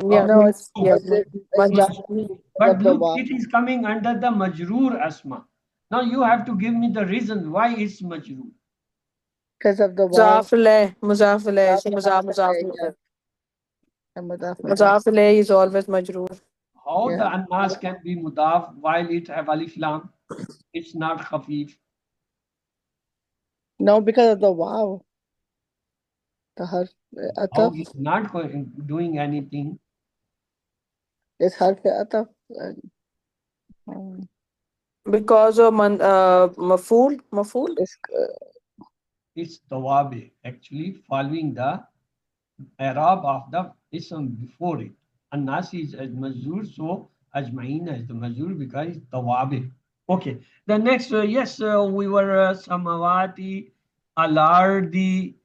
Speaker 2: Yeah,
Speaker 3: No, it's
Speaker 2: yeah.
Speaker 3: it's
Speaker 2: Majroor.
Speaker 1: But
Speaker 3: of the
Speaker 1: look,
Speaker 3: wow.
Speaker 1: it is coming under the Majroor Asma. Now you have to give me the reason why it's Majroor.
Speaker 3: Because of the wow.
Speaker 2: Muzaf ilayh. Muzaf ilayh. So Muzaf
Speaker 3: Yeah. And Mudaf.
Speaker 2: Muzaf ilayh is always Majroor.
Speaker 1: How the
Speaker 3: Yeah.
Speaker 1: Annas can be Mudaf while it have Alif Lam? It's not Khafif.
Speaker 3: No, because of the wow. The harf
Speaker 1: How
Speaker 3: ataf
Speaker 1: he's not doing anything.
Speaker 3: is harf ataf.
Speaker 2: Because of Maful.
Speaker 3: It's
Speaker 1: It's Tawabi, actually following the Arab of the Ism before it. An-Nasi is as Mazur, so Ajmaina is the Mazur because it's Tawabi. Okay, the next, yes, we were Samawati, Al-Ardi,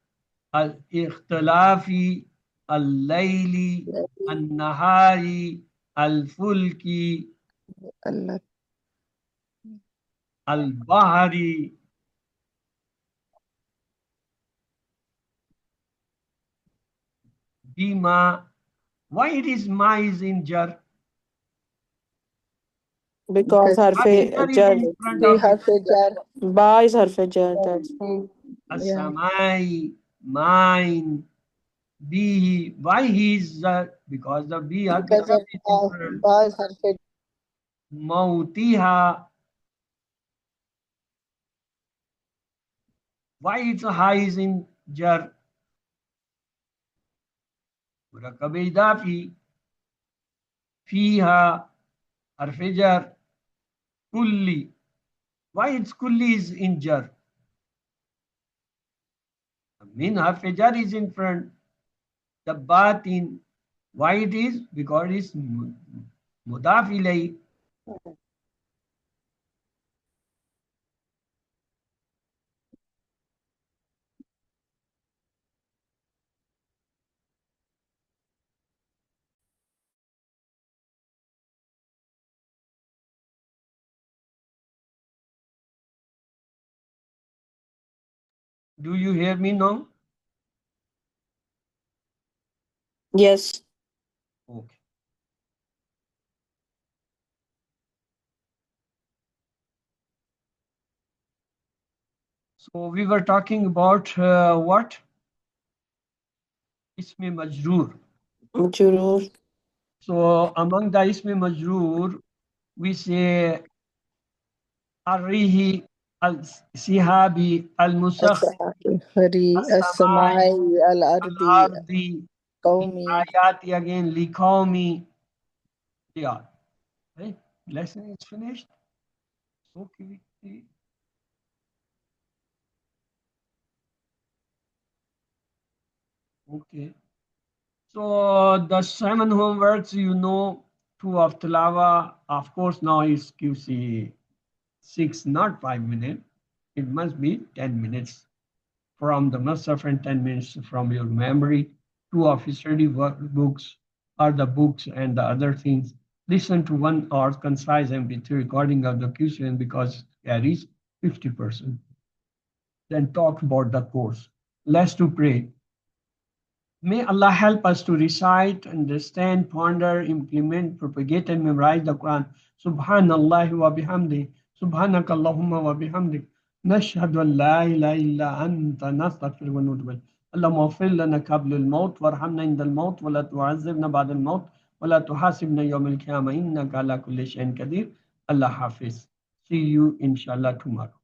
Speaker 1: Al-Ikhtilafi, Al-Layli, Al-Nahari, Al-Fulki,
Speaker 3: Allah.
Speaker 1: Al-Bahari, Bima. Why it is Ma is in Jar?
Speaker 2: Because harfe
Speaker 1: Jar is
Speaker 2: jar.
Speaker 1: in front
Speaker 3: See
Speaker 1: of it.
Speaker 3: harf jar.
Speaker 2: Ba is harfe jar. That's why.
Speaker 3: Yeah.
Speaker 1: Asamai, mine, be. Why he is because the be
Speaker 3: Because of
Speaker 1: is in front.
Speaker 3: ba is harf
Speaker 1: Mautiha. Why it's a high is in jar? Murakab idafi. Fiha, harf kulli. Why it's kulli is in jar? Min harf is in front. The batin. Why it is? Because it's mudaf ilay. Do you hear me now?
Speaker 2: Yes.
Speaker 1: Okay. So we were talking about what? Ismi majroor.
Speaker 2: Jurur.
Speaker 1: So among the ismi majroor, we say arrihi, al-sihabi, al-musakh,
Speaker 3: Hari,
Speaker 1: as-samai,
Speaker 3: As-Samai, Al-Ardi,
Speaker 1: al-ardi, min
Speaker 3: Qawmi.
Speaker 1: ayati again, liqawmi. Yeah. Hey, lesson is finished. Okay. Okay. So the 7 homeworks, you know, 2 of Tilawa, of course, now is QC6, not 5 minutes. It must be 10 minutes from the Musaf and 10 minutes from your memory. 2 of study books are the books and the other things. Listen to 1 hour concise MP3 recording of the QC because it carries 50%. Then talk about the course. Let's to pray. May Allah help us to recite, understand, ponder, implement, propagate, and memorize the Quran. Subhanallah wa bihamdi. Subhanaka Allahumma wa bihamdik. نشهد أن لا إله إلا أنت نستغفرك ونتوب إليك. اللهم اغفر لنا قبل الموت وارحمنا عند الموت ولا تعذبنا بعد الموت ولا تحاسبنا يوم القيامة إنك على كل شيء قدير. Allah Hafiz. See you inshallah tomorrow.